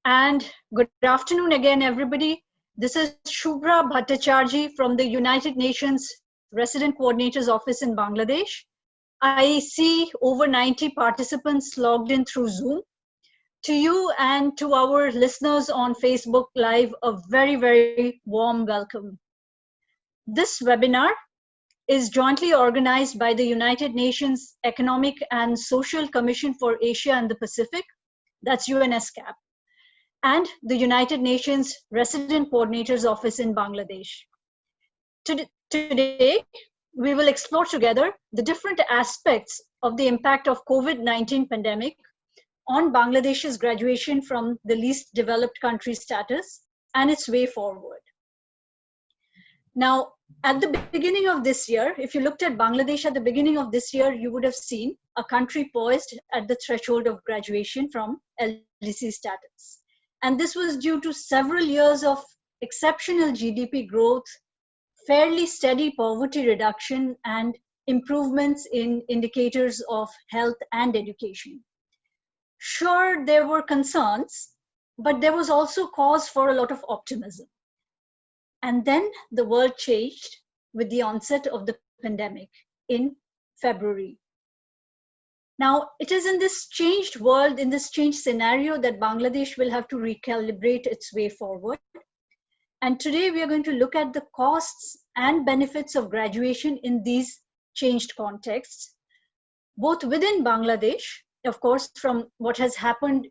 And good afternoon again, everybody. This is Shubhra Bhattacharjee from the United Nations Resident Coordinator's Office in Bangladesh. I see over 90 participants logged in through Zoom. To you and to our listeners on Facebook Live, a very, very warm welcome. This webinar is jointly organized by the United Nations Economic and Social Commission for Asia and the Pacific, that's UNESCAP, and the United Nations Resident Coordinator's Office in Bangladesh. Today, we will explore together the different aspects of the impact of COVID-19 pandemic on Bangladesh's graduation from the least developed country status and its way forward. Now, at the beginning of this year, if you looked at Bangladesh at the beginning of this year, you would have seen a country poised at the threshold of graduation from LDC status. And this was due to several years of exceptional GDP growth, fairly steady poverty reduction, and improvements in indicators of health and education. Sure, there were concerns, but there was also cause for a lot of optimism. And then the world changed with the onset of the pandemic in February. Now, it is in this changed world, in this changed scenario, that Bangladesh will have to recalibrate its way forward. And today we are going to look at the costs and benefits of graduation in these changed contexts, both within Bangladesh, of course, from what has happened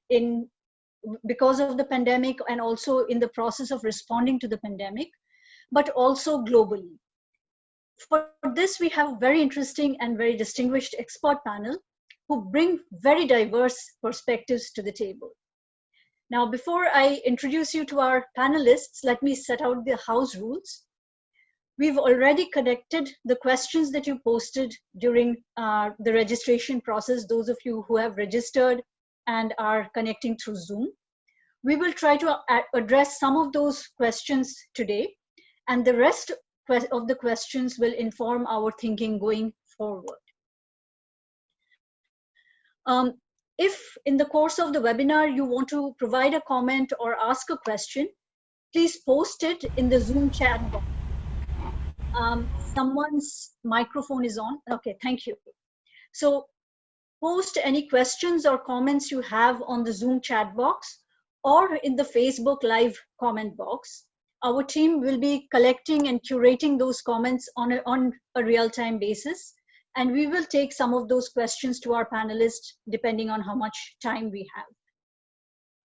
because of the pandemic and also in the process of responding to the pandemic, but also globally. For this, we have a very interesting and very distinguished expert panel who bring very diverse perspectives to the table. Now, before I introduce you to our panelists, let me set out the house rules. We've already connected the questions that you posted during the registration process, those of you who have registered and are connecting through Zoom. We will try to address some of those questions today, and the rest of the questions will inform our thinking going forward. If in the course of the webinar you want to provide a comment or ask a question, please post it in the Zoom chat box. Someone's microphone is on. Okay, thank you. So post any questions or comments you have on the Zoom chat box or in the Facebook Live comment box. Our team will be collecting and curating those comments on a real-time basis. And we will take some of those questions to our panelists depending on how much time we have.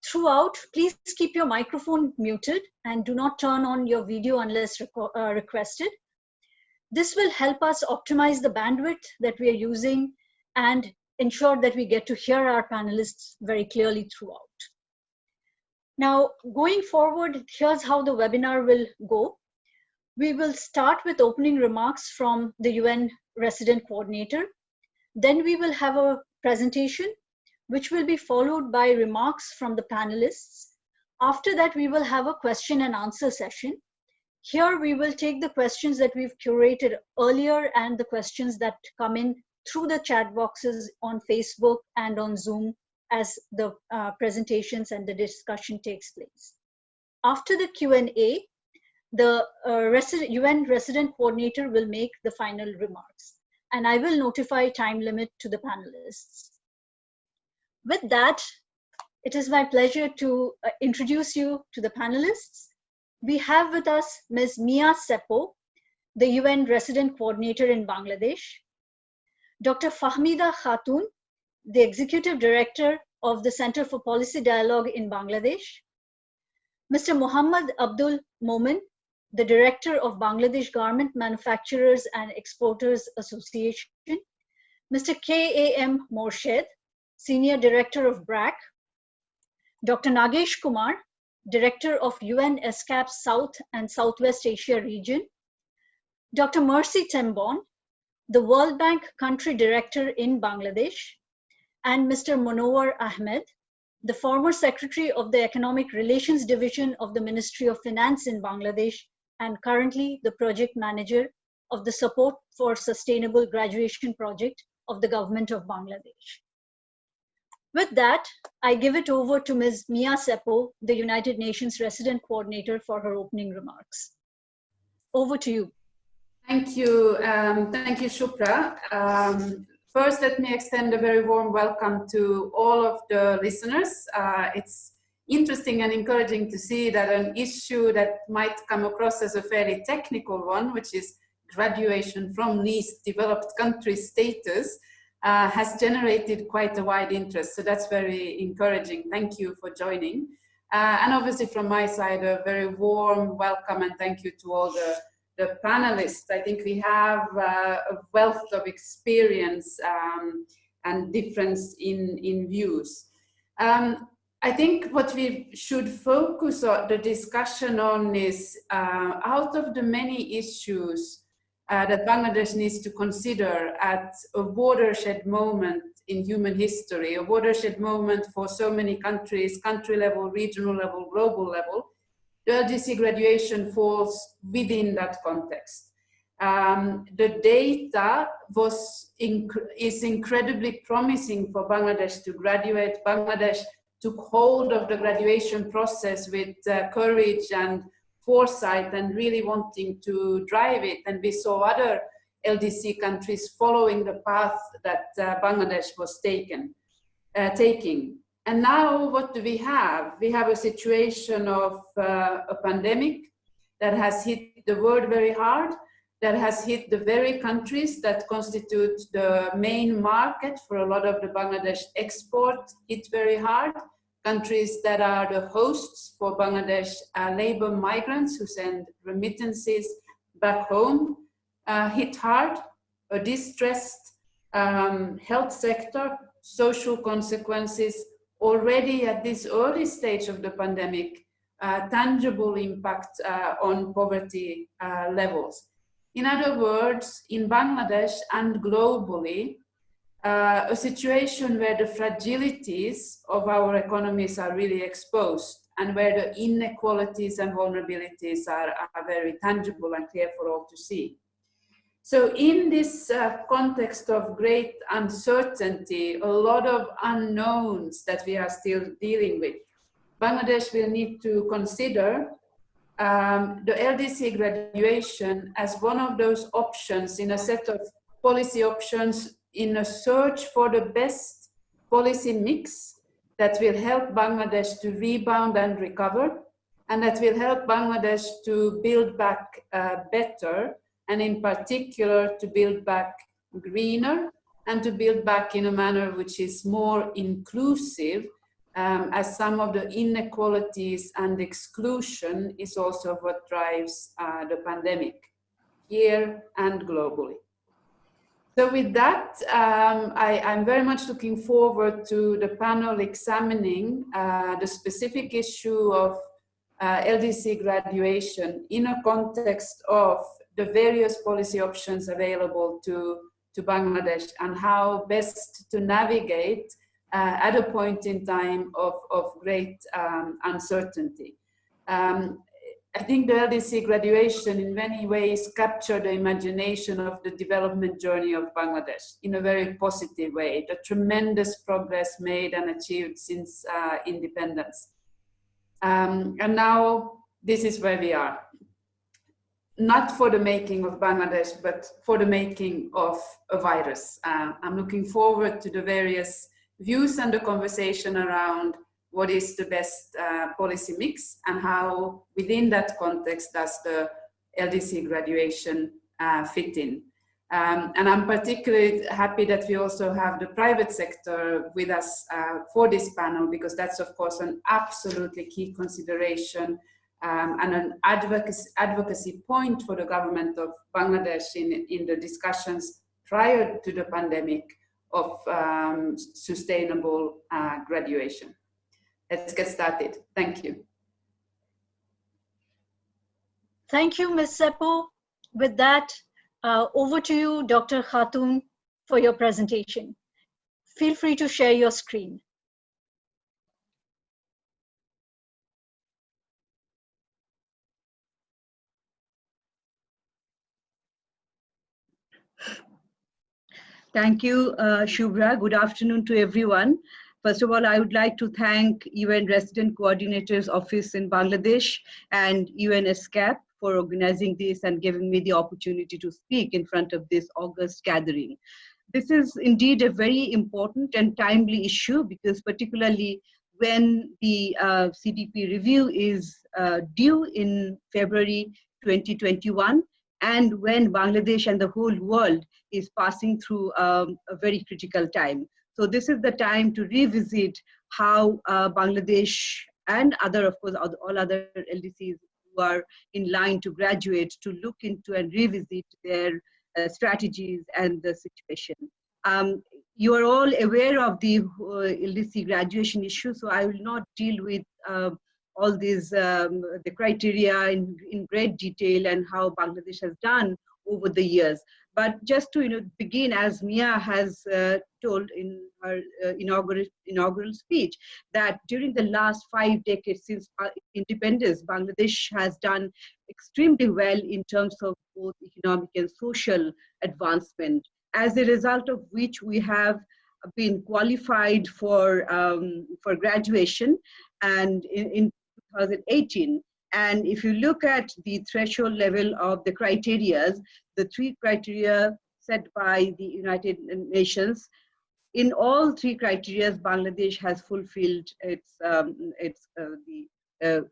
Throughout, please keep your microphone muted and do not turn on your video unless requested. This will help us optimize the bandwidth that we are using and ensure that we get to hear our panelists very clearly throughout. Now, going forward, here's how the webinar will go. We will start with opening remarks from the UN Resident Coordinator. Then we will have a presentation, which will be followed by remarks from the panelists. After that, we will have a question and answer session. Here, we will take the questions that we've curated earlier and the questions that come in through the chat boxes on Facebook and on Zoom as the presentations and the discussion takes place. After the Q&A, the UN Resident Coordinator will make the final remarks, and I will notify time limit to the panelists. With that, it is my pleasure to introduce you to the panelists. We have with us Ms. Mia Seppo, the UN Resident Coordinator in Bangladesh, Dr. Fahmida Khatun, the Executive Director of the Center for Policy Dialogue in Bangladesh, Mr. Muhammad Abdul Momin, the Director of Bangladesh Garment Manufacturers and Exporters Association, Mr. K.A.M. Morshed, Senior Director of BRAC, Dr. Nagesh Kumar, Director of UNESCAP South and Southwest Asia region, Dr. Mercy Tembon, the World Bank Country Director in Bangladesh, and Mr. Monowar Ahmed, the former Secretary of the Economic Relations Division of the Ministry of Finance in Bangladesh, and currently the Project Manager of the Support for Sustainable Graduation Project of the Government of Bangladesh. With that, I give it over to Ms. Mia Seppo, the United Nations Resident Coordinator, for her opening remarks. Over to you. Thank you, Shubhra. First, let me extend a very warm welcome to all of the listeners. It's interesting and encouraging to see that an issue that might come across as a fairly technical one, which is graduation from least developed country status, has generated quite a wide interest. So that's very encouraging. Thank you for joining. And obviously from my side, a very warm welcome and thank you to all the panelists. I think we have a wealth of experience and difference in views. I think what we should focus on the discussion on is out of the many issues that Bangladesh needs to consider at a watershed moment in human history, a watershed moment for so many countries, country level, regional level, global level. The LDC graduation falls within that context. The data is incredibly promising for Bangladesh to graduate. Bangladesh took hold of the graduation process with courage and foresight and really wanting to drive it. And we saw other LDC countries following the path that Bangladesh was taking. And now what do we have? We have a situation of a pandemic that has hit the world very hard, that has hit the very countries that constitute the main market for a lot of the Bangladesh export hit very hard. Countries that are the hosts for Bangladesh labor migrants who send remittances back home hit hard, a distressed health sector, social consequences, already at this early stage of the pandemic, tangible impact on poverty levels. In other words, in Bangladesh and globally, a situation where the fragilities of our economies are really exposed and where the inequalities and vulnerabilities are very tangible and clear for all to see. So in this context of great uncertainty, a lot of unknowns that we are still dealing with, Bangladesh will need to consider the LDC graduation as one of those options in a set of policy options in a search for the best policy mix that will help Bangladesh to rebound and recover, and that will help Bangladesh to build back better, and in particular to build back greener and to build back in a manner which is more inclusive, as some of the inequalities and exclusion is also what drives the pandemic here and globally. So with that, I'm very much looking forward to the panel examining the specific issue of LDC graduation in a context of the various policy options available to Bangladesh and how best to navigate at a point in time of great uncertainty. I think the LDC graduation in many ways captured the imagination of the development journey of Bangladesh in a very positive way, the tremendous progress made and achieved since independence. And now this is where we are. Not for the making of Bangladesh, but for the making of a virus. I'm looking forward to the various views and the conversation around what is the best policy mix and how within that context does the LDC graduation fit in. And I'm particularly happy that we also have the private sector with us for this panel, because that's of course an absolutely key consideration and an advocacy point for the government of Bangladesh in the discussions prior to the pandemic of sustainable graduation. Let's get started. Thank you. Thank you, Ms. Seppo. With that, over to you, Dr. Khatun, for your presentation. Feel free to share your screen. Thank you, Shubhra. Good afternoon to everyone. First of all, I would like to thank UN Resident Coordinator's Office in Bangladesh and UNESCAP for organizing this and giving me the opportunity to speak in front of this August gathering. This is indeed a very important and timely issue, because particularly when the CDP review is due in February 2021, and when Bangladesh and the whole world is passing through a very critical time. So this is the time to revisit how Bangladesh and other, of course, all other LDCs who are in line to graduate, to look into and revisit their strategies and the situation. You are all aware of the LDC graduation issue, so I will not deal with all these, the criteria in great detail and how Bangladesh has done over the years. But just to begin, as Mia has told in her inaugural speech, that during the last 5 decades since independence, Bangladesh has done extremely well in terms of both economic and social advancement, as a result of which we have been qualified for graduation, and in 2018. And if you look at the threshold level of the criteria, the 3 criteria set by the United Nations, in all 3 criteria, Bangladesh has fulfilled its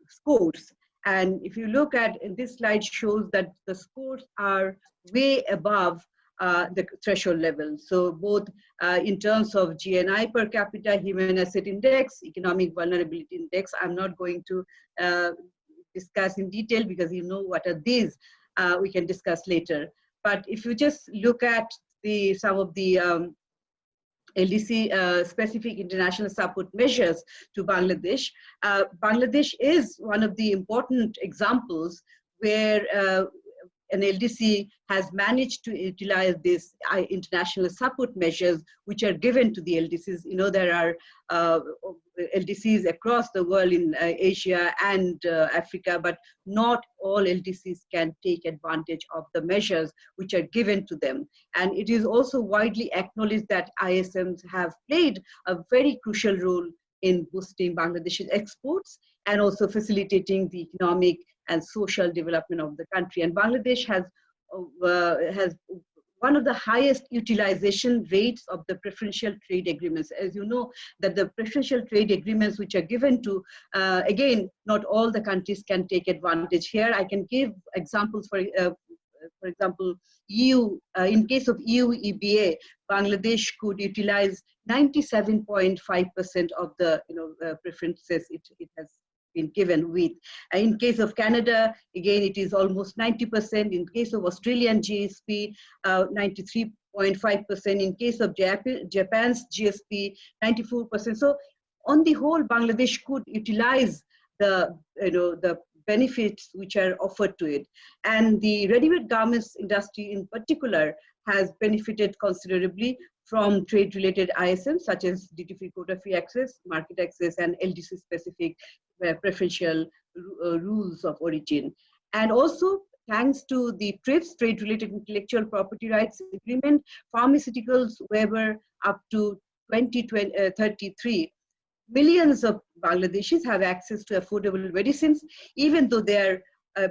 scores. And if you look at, this slide shows that the scores are way above the threshold level. So both in terms of GNI per capita, Human Asset Index, Economic Vulnerability Index, I'm not going to discuss in detail because you know what are these, we can discuss later. But if you just look at some of the LDC specific international support measures to Bangladesh, Bangladesh is one of the important examples where an LDC has managed to utilize these international support measures which are given to the LDCs. You know, there are LDCs across the world in Asia and Africa, but not all LDCs can take advantage of the measures which are given to them. And it is also widely acknowledged that ISMs have played a very crucial role in boosting Bangladesh's exports and also facilitating the economic and social development of the country. And Bangladesh has one of the highest utilization rates of the preferential trade agreements. As you know, that the preferential trade agreements which are given to, again, not all the countries can take advantage. Here I can give examples. For example, EU, in case of EU EBA, Bangladesh could utilize 97.5% of the preferences it has been given with. In case of Canada, again, it is almost 90%. In case of Australian GSP, 93.5%. In case of Japan's GSP, 94%. So on the whole, Bangladesh could utilize the benefits which are offered to it. And the ready-made garments industry in particular has benefited considerably from trade-related ISMs such as duty-free, quota-free access, market access, and LDC-specific preferential rules of origin. And also, thanks to the TRIPS, Trade-Related Intellectual Property Rights Agreement, pharmaceuticals were up to 2033. Millions of Bangladeshis have access to affordable medicines, even though they are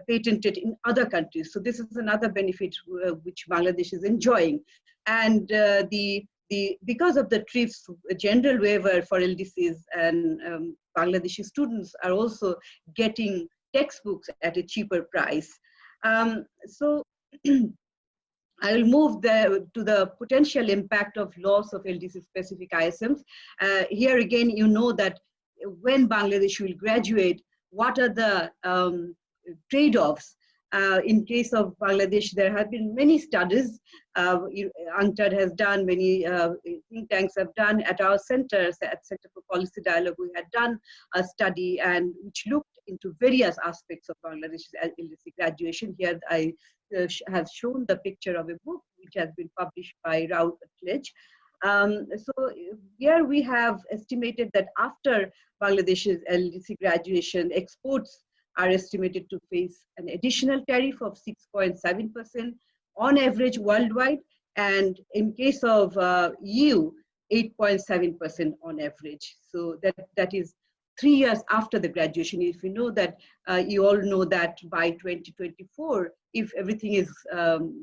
patented in other countries. So this is another benefit which Bangladesh is enjoying. And because of the TRIPS general waiver for LDCs, and Bangladeshi students are also getting textbooks at a cheaper price. So I will move to the potential impact of loss of LDC-specific ISMs. Here again, you know that when Bangladesh will graduate, what are the trade-offs? In case of Bangladesh, there have been many studies. UNCTAD has done, many think tanks have done. At our center, at Center for Policy Dialogue, we had done a study and which looked into various aspects of Bangladesh's LDC graduation. Here I have shown the picture of a book which has been published by Routledge. So here we have estimated that after Bangladesh's LDC graduation, exports are estimated to face an additional tariff of 6.7% on average worldwide. And in case of EU, 8.7% on average. So that is 3 years after the graduation. If you know that, you all know that by 2024, if everything is,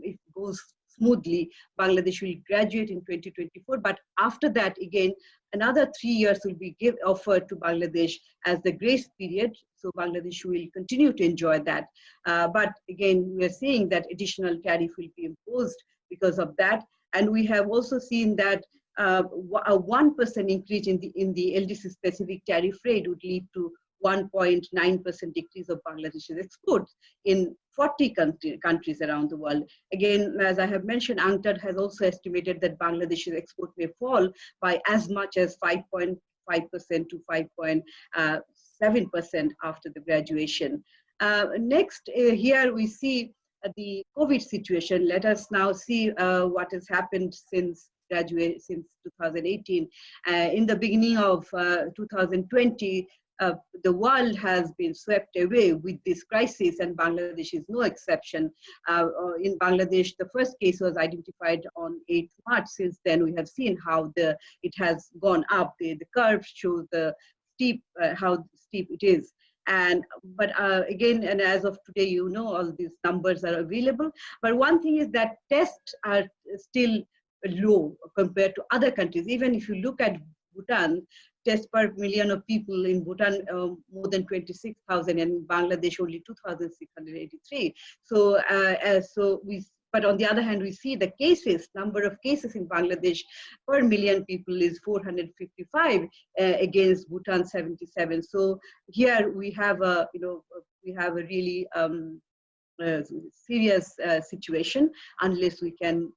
if goes smoothly, Bangladesh will graduate in 2024. But after that, again, another 3 years will be offered to Bangladesh as the grace period. So Bangladesh will continue to enjoy that. But again, we are seeing that additional tariff will be imposed because of that. And we have also seen that a 1% increase in the LDC specific tariff rate would lead to 1.9% decrease of Bangladesh's exports in 40 countries around the world. Again, as I have mentioned, UNCTAD has also estimated that Bangladesh's export may fall by as much as 5.5% to 5.7% after the graduation. Next, here we see the COVID situation. Let us now see what has happened since 2018. In the beginning of 2020, the world has been swept away with this crisis, and Bangladesh is no exception. In Bangladesh, the first case was identified on 8th March. Since then, we have seen how it has gone up. The curve shows the how steep it is. But again, and as of today, you know, all these numbers are available. But one thing is that tests are still low compared to other countries. Even if you look at Bhutan, tests per million of people in Bhutan, more than 26,000, and Bangladesh only 2,683. So, but on the other hand, we see the number of cases in Bangladesh per million people is 455 against Bhutan 77. So here we have a really serious situation unless we can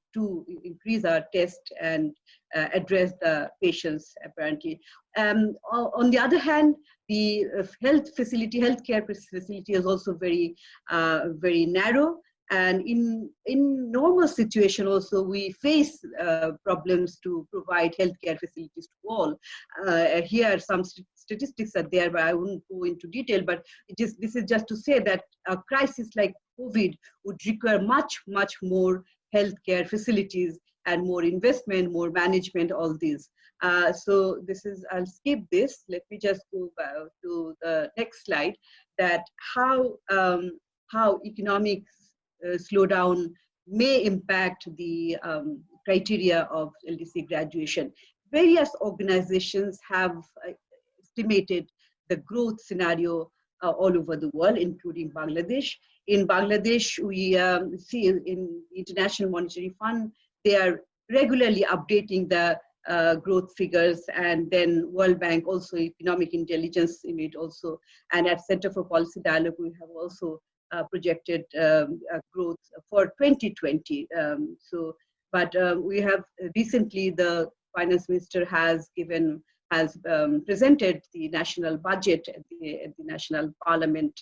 increase our test and address the patients apparently. On the other hand, the healthcare facility is also very narrow. And in normal situation also, we face problems to provide healthcare facilities to all. Here some statistics are there, but I wouldn't go into detail. But this is just to say that a crisis like COVID would require much more healthcare facilities and more investment, more management, all these. So I'll skip this. Let me just go back to the next slide. That how economic slowdown may impact the criteria of LDC graduation. Various organizations have estimated the growth scenario all over the world, including Bangladesh. In Bangladesh, we see in International Monetary Fund, they are regularly updating the growth figures, and then World Bank also, Economic Intelligence Unit also, and at Center for Policy Dialogue, we have also projected growth for 2020. But we have recently, the finance minister has presented the national budget at the national parliament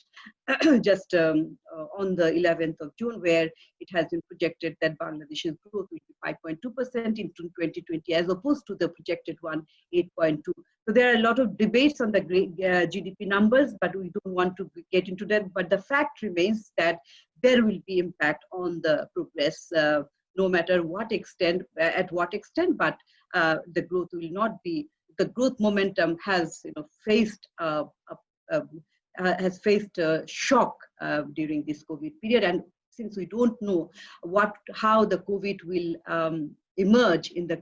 just on the 11th of June, where it has been projected that Bangladesh's growth will be 5.2% in 2020, as opposed to the projected one, 8.2%. So there are a lot of debates on the GDP numbers, but we don't want to get into that. But the fact remains that there will be impact on the progress, no matter what extent, but the growth will not be. The growth momentum has faced a shock during this COVID period, and since we don't know how the COVID will emerge in the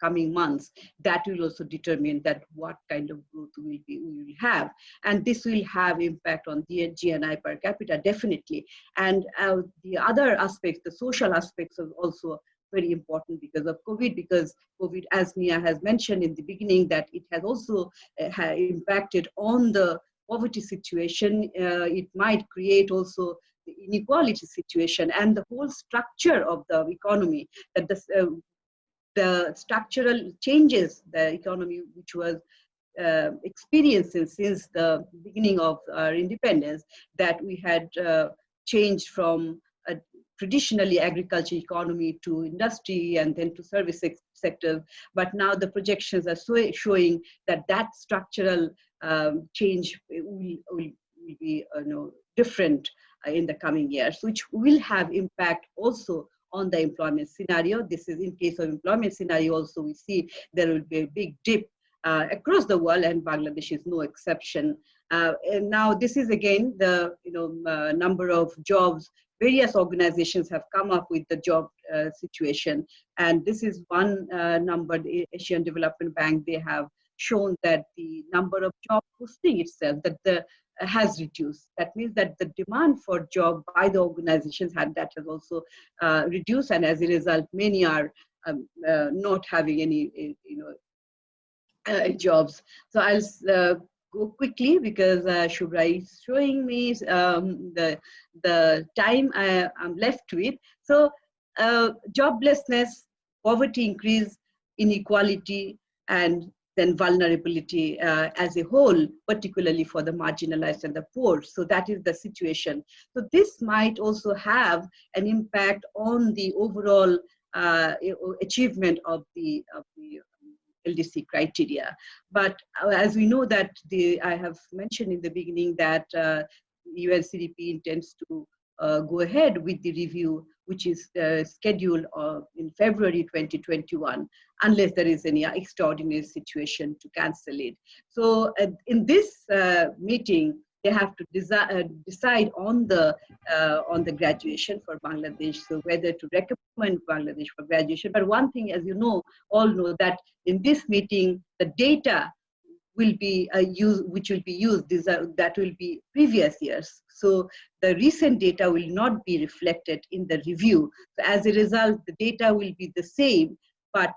coming months, that will also determine that what kind of growth we will have, and this will have impact on the GNI per capita, definitely. And the other aspects, the social aspects, are also very important because of COVID, because COVID, as Nia has mentioned in the beginning, that it has also impacted on the poverty situation. It might create also the inequality situation and the whole structure of the economy, that the structural changes, the economy which was experiencing since the beginning of our independence, that we had changed from a traditionally agriculture economy to industry and then to service sector. But now the projections are showing that structural change will be different in the coming years, which will have impact also on the employment scenario. This is in case of employment scenario also, we see there will be a big dip across the world, and Bangladesh is no exception. And now this is again the number of jobs. Various organizations have come up with the job situation, and this is one number. The Asian Development Bank, they have shown that the number of job posting itself has reduced. That means that the demand for job by the organizations has also reduced, and as a result, many are not having any jobs. So I'll go quickly because Shubhra is showing me the time I'm left with. So joblessness, poverty increase, inequality, and then vulnerability as a whole, particularly for the marginalized and the poor. So that is the situation. So this might also have an impact on the overall achievement of the LDC criteria. But as we know that I have mentioned in the beginning that UNCDP intends to go ahead with the review, which is scheduled in February 2021, unless there is any extraordinary situation to cancel it. So in this meeting, they have to decide on the graduation for Bangladesh, so whether to recommend Bangladesh for graduation. But one thing, as you know, all know that in this meeting, the data will be which will be used, that will be previous years. So the recent data will not be reflected in the review. So as a result, the data will be the same, but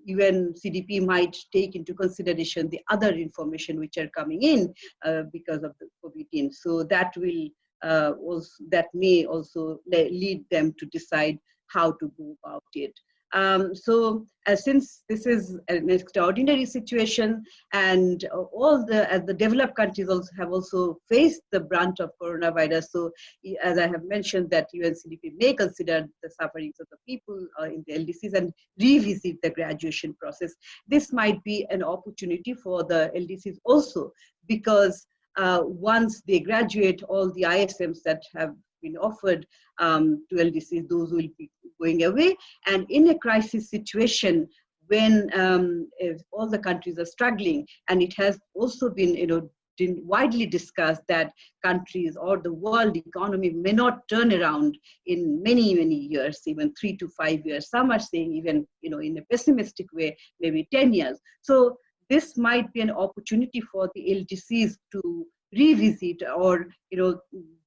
UNCDP might take into consideration the other information which are coming in because of the COVID-19. So that will may also lead them to decide how to go about it. Since this is an extraordinary situation, and as the developed countries have also faced the brunt of coronavirus, so as I have mentioned, that UNCDP may consider the sufferings of the people in the LDCs and revisit the graduation process. This might be an opportunity for the LDCs also, because once they graduate, all the ISMs that have been offered to LDCs, those will be going away. And in a crisis situation, when all the countries are struggling, and it has also been widely discussed that countries or the world economy may not turn around in many, many years, even 3 to 5 years. Some are saying even in a pessimistic way, maybe 10 years. So this might be an opportunity for the LDCs to revisit or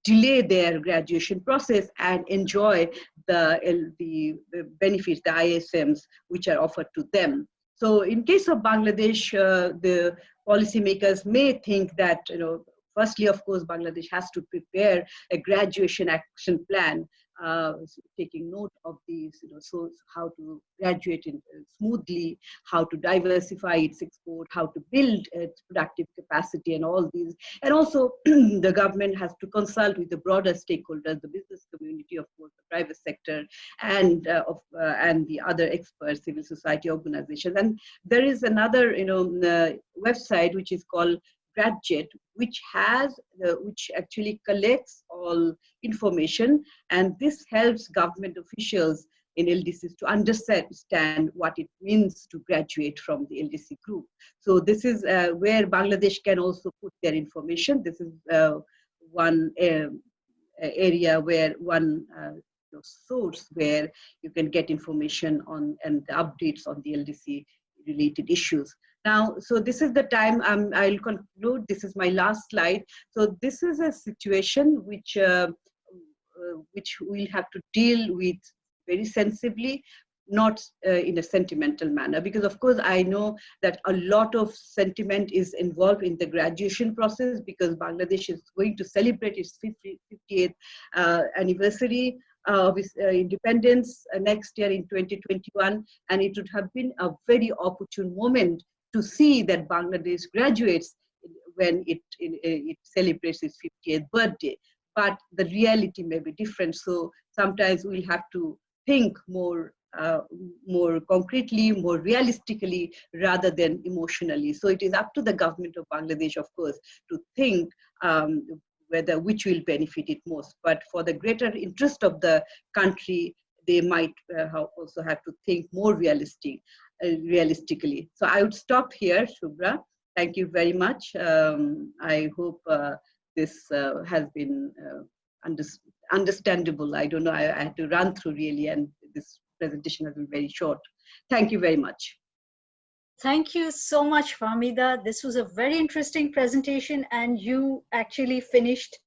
delay their graduation process and enjoy the benefits, the ISMs, which are offered to them. So in case of Bangladesh, the policymakers may think that, firstly, of course, Bangladesh has to prepare a graduation action plan, taking note of these, so how to graduate smoothly, how to diversify its export, how to build its productive capacity, and all these. And also, the government has to consult with the broader stakeholders, the business community, of course, the private sector, and the other experts, civil society organizations. And there is another, website which is called GradJet, which actually collects all information, and this helps government officials in LDCs to understand what it means to graduate from the LDC group. So this is where Bangladesh can also put their information. This is one area where one source where you can get information on and the updates on the LDC related issues. Now, so this is the time I'll conclude. This is my last slide. So this is a situation which we'll have to deal with very sensibly, not in a sentimental manner, because of course I know that a lot of sentiment is involved in the graduation process, because Bangladesh is going to celebrate its 58th anniversary of its independence next year in 2021, and it would have been a very opportune moment to see that Bangladesh graduates when it celebrates its 50th birthday. But the reality may be different. So sometimes we'll have to think more concretely, more realistically, rather than emotionally. So it is up to the government of Bangladesh, of course, to think which will benefit it most. But for the greater interest of the country, they might also have to think more realistically. So I would stop here, Shubhra. Thank you very much. I hope this has been understandable. I don't know, I had to run through really, and this presentation has been very short. Thank you very much. Thank you so much, Fahmida. This was a very interesting presentation, and you actually finished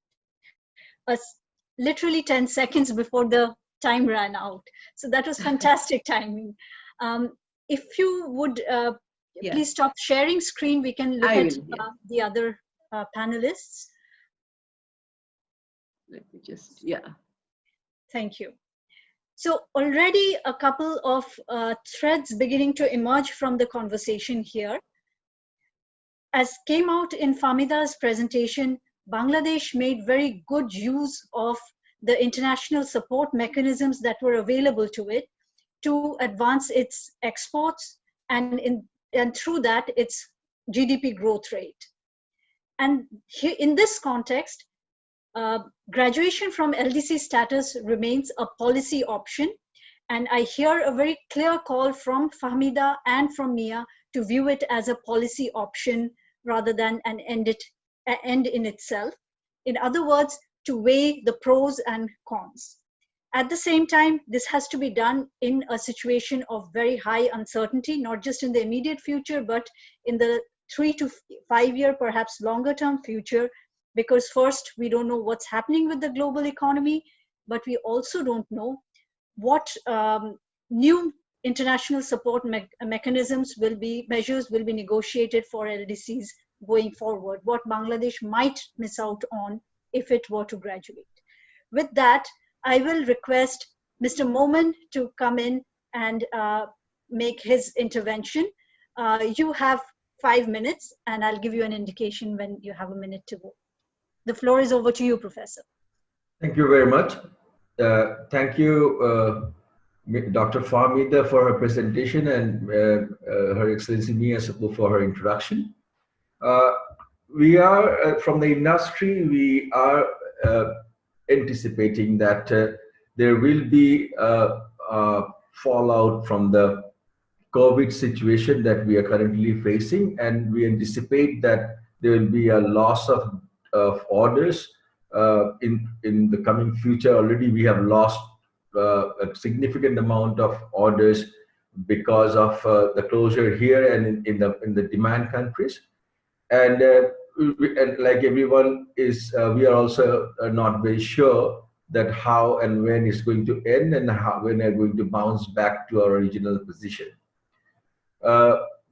literally 10 seconds before the time ran out. So that was fantastic timing. If you would please stop sharing screen, we can look at the other panelists. Let me just, Thank you. So already a couple of threads beginning to emerge from the conversation here. As came out in Fahmida's presentation, Bangladesh made very good use of the international support mechanisms that were available to it to advance its exports and through that its GDP growth rate. And in this context, graduation from LDC status remains a policy option. And I hear a very clear call from Fahmida and from Mia to view it as a policy option rather than an end in itself. In other words, to weigh the pros and cons. At the same time, this has to be done in a situation of very high uncertainty, not just in the immediate future, but in the 3 to 5 year, perhaps longer term future, because first, we don't know what's happening with the global economy, but we also don't know what new international support mechanisms measures will be negotiated for LDCs going forward, what Bangladesh might miss out on if it were to graduate. With that, I will request Mr. Momen to come in and make his intervention. You have 5 minutes, and I'll give you an indication when you have a minute to go. The floor is over to you, Professor. Thank you very much. Thank you, Dr. Fahmida, for her presentation, and Her Excellency Mia for her introduction. We are, from the industry, we are anticipating that there will be fallout from the COVID situation that we are currently facing, and we anticipate that there will be a loss of orders in the coming future. Already we have lost a significant amount of orders because of the closure here and in the demand countries. And like everyone is, we are also not very sure that how and when it's going to end and when we're going to bounce back to our original position.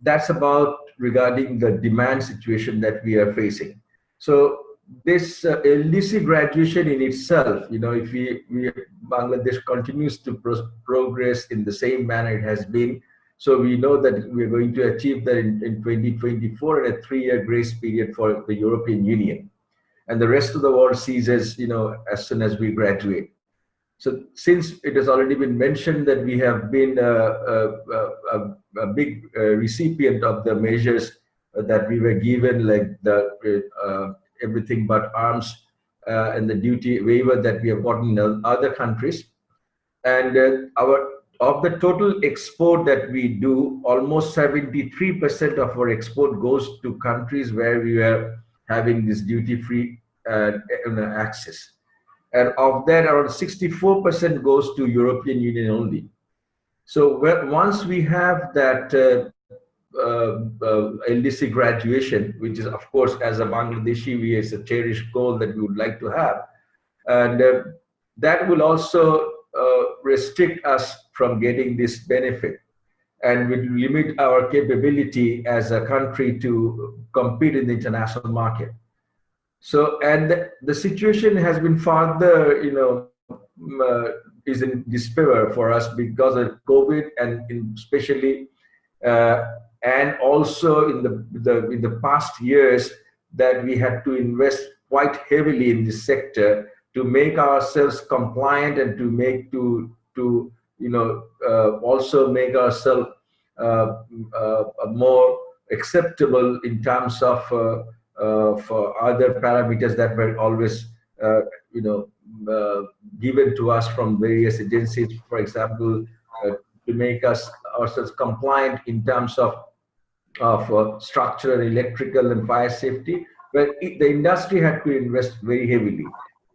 That's about regarding the demand situation that we are facing. So this LDC graduation in itself, you know, if Bangladesh continues to progress in the same manner it has been, so we know that we're going to achieve that in 2024 and a 3-year grace period for the European Union. And the rest of the world sees as, you know, as soon as we graduate. So since it has already been mentioned that we have been a big recipient of the measures that we were given, like the everything but arms and the duty waiver that we have gotten in other countries. And of the total export that we do, almost 73% of our export goes to countries where we are having this duty-free access. And of that, around 64% goes to European Union only. So once we have that LDC graduation, which is, of course, as a Bangladeshi, it's a cherished goal that we would like to have. And that will also restrict us from getting this benefit, and will limit our capability as a country to compete in the international market. So, and the situation has been further, you know, is in despair for us because of COVID, and especially, and also in the past years that we had to invest quite heavily in this sector to make ourselves compliant and to you know, also make ourselves more acceptable in terms of for other parameters that were always you know, given to us from various agencies, for example, to make us ourselves compliant in terms of structural, electrical, and fire safety, but the industry had to invest very heavily.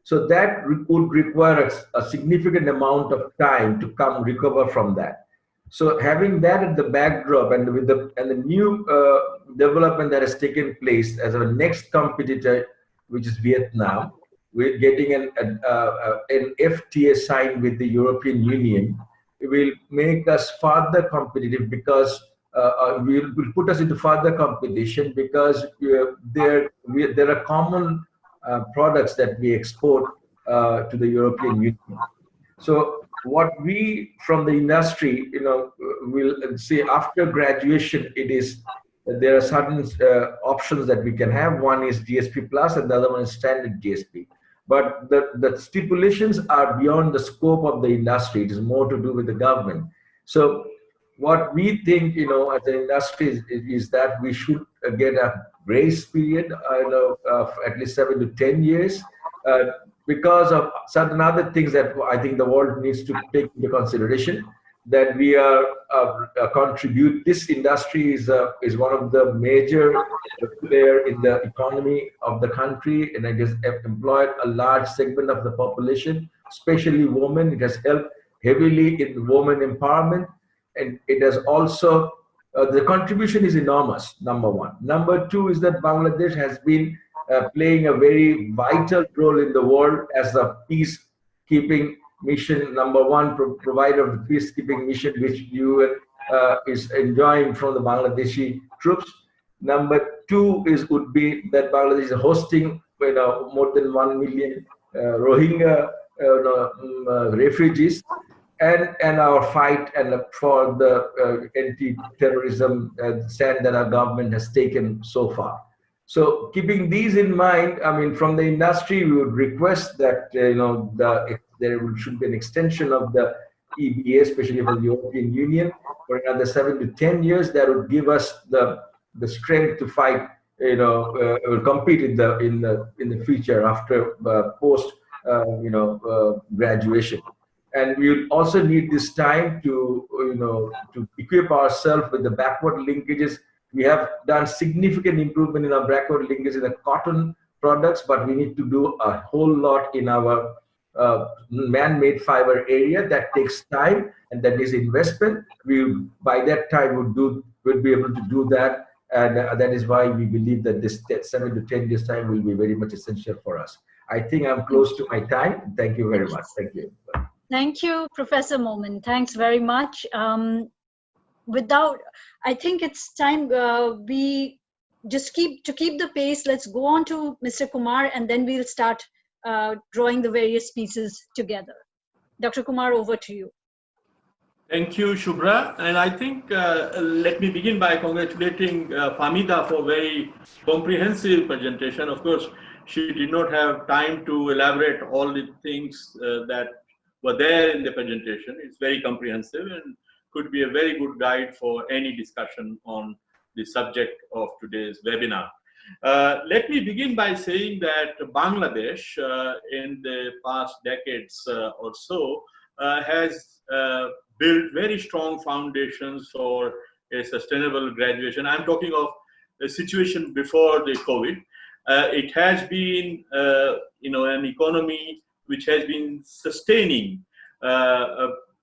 So that would require a significant amount of time to come recover from that. So having that at the backdrop, and with the new development that has taken place as our next competitor, which is Vietnam, we're getting an FTA signed with the European Union. It will make us further competitive because will put us into further competition because there are common products that we export to the European Union. So what we from the industry, will say after graduation, there are certain options that we can have. One is GSP Plus, and the other one is standard GSP. But the stipulations are beyond the scope of the industry. It is more to do with the government. So what we think, as an industry is that we should get a grace period, of at least 7 to 10 years, because of certain other things that I think the world needs to take into consideration. That we are contribute. This industry is one of the major player in the economy of the country, and it has employed a large segment of the population, especially women. It has helped heavily in women empowerment, and it has also the contribution is enormous. Number one. Number two is that Bangladesh has been playing a very vital role in the world as a peacekeeping mission, number one provider of the peacekeeping mission, which UN is enjoying from the Bangladeshi troops. Number two would be that Bangladesh is hosting more than 1 million Rohingya refugees, and our fight and for the anti-terrorism stand that our government has taken so far. So keeping these in mind, I mean, from the industry, we would request that there should be an extension of the EBA, especially for the European Union, for another 7 to 10 years. That would give us the strength to fight, compete in the future after post graduation. And we will also need this time to equip ourselves with the backward linkages. We have done significant improvement in our backward linkage in the cotton products, but we need to do a whole lot in our man-made fiber area. That takes time, and that is investment. By that time we'll be able to do that, and that is why we believe that this 7 to 10 years time will be very much essential for us. I think I'm close to my time. Thank you very much. Thank you. Thank you, Professor Momin. Thanks very much. I think it's time we just keep the pace. Let's go on to Mr. Kumar, and then we'll start drawing the various pieces together. Dr. Kumar, over to you. Thank you, Shubhra. And I think let me begin by congratulating Fahmida for a very comprehensive presentation. Of course, she did not have time to elaborate all the things that were there in the presentation. It's very comprehensive and could be a very good guide for any discussion on the subject of today's webinar. Let me begin by saying that Bangladesh in the past decades or so has built very strong foundations for a sustainable graduation. I'm talking of a situation before the COVID. It has been an economy which has been sustaining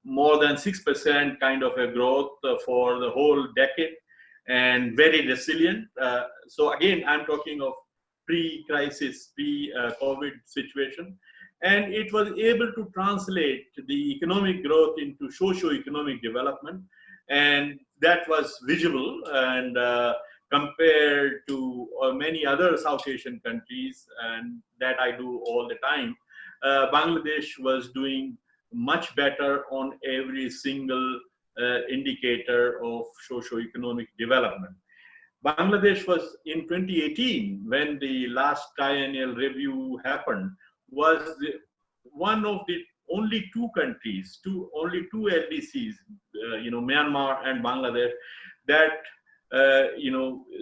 more than 6% kind of a growth for the whole decade, and very resilient. So again, I'm talking of pre-crisis, pre-COVID situation. And it was able to translate the economic growth into socio-economic development. And that was visible, and compared to many other South Asian countries, and that I do all the time, Bangladesh was doing much better on every single indicator of socio-economic development. Bangladesh was in 2018, when the last triennial review happened, was one of the only two countries, only two LDCs, Myanmar and Bangladesh, that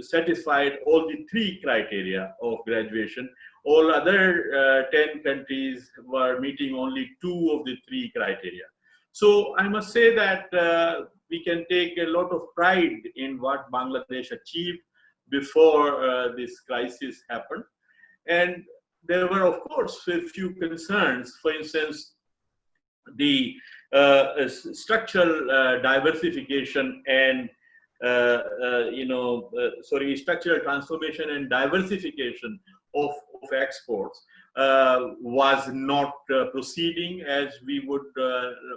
satisfied all the three criteria of graduation. all other 10 countries were meeting only 2 of the 3 criteria. So I must say that we can take a lot of pride in what Bangladesh achieved before this crisis happened. And there were, of course, a few concerns. For instance, the structural diversification and structural transformation and diversification of exports was not proceeding as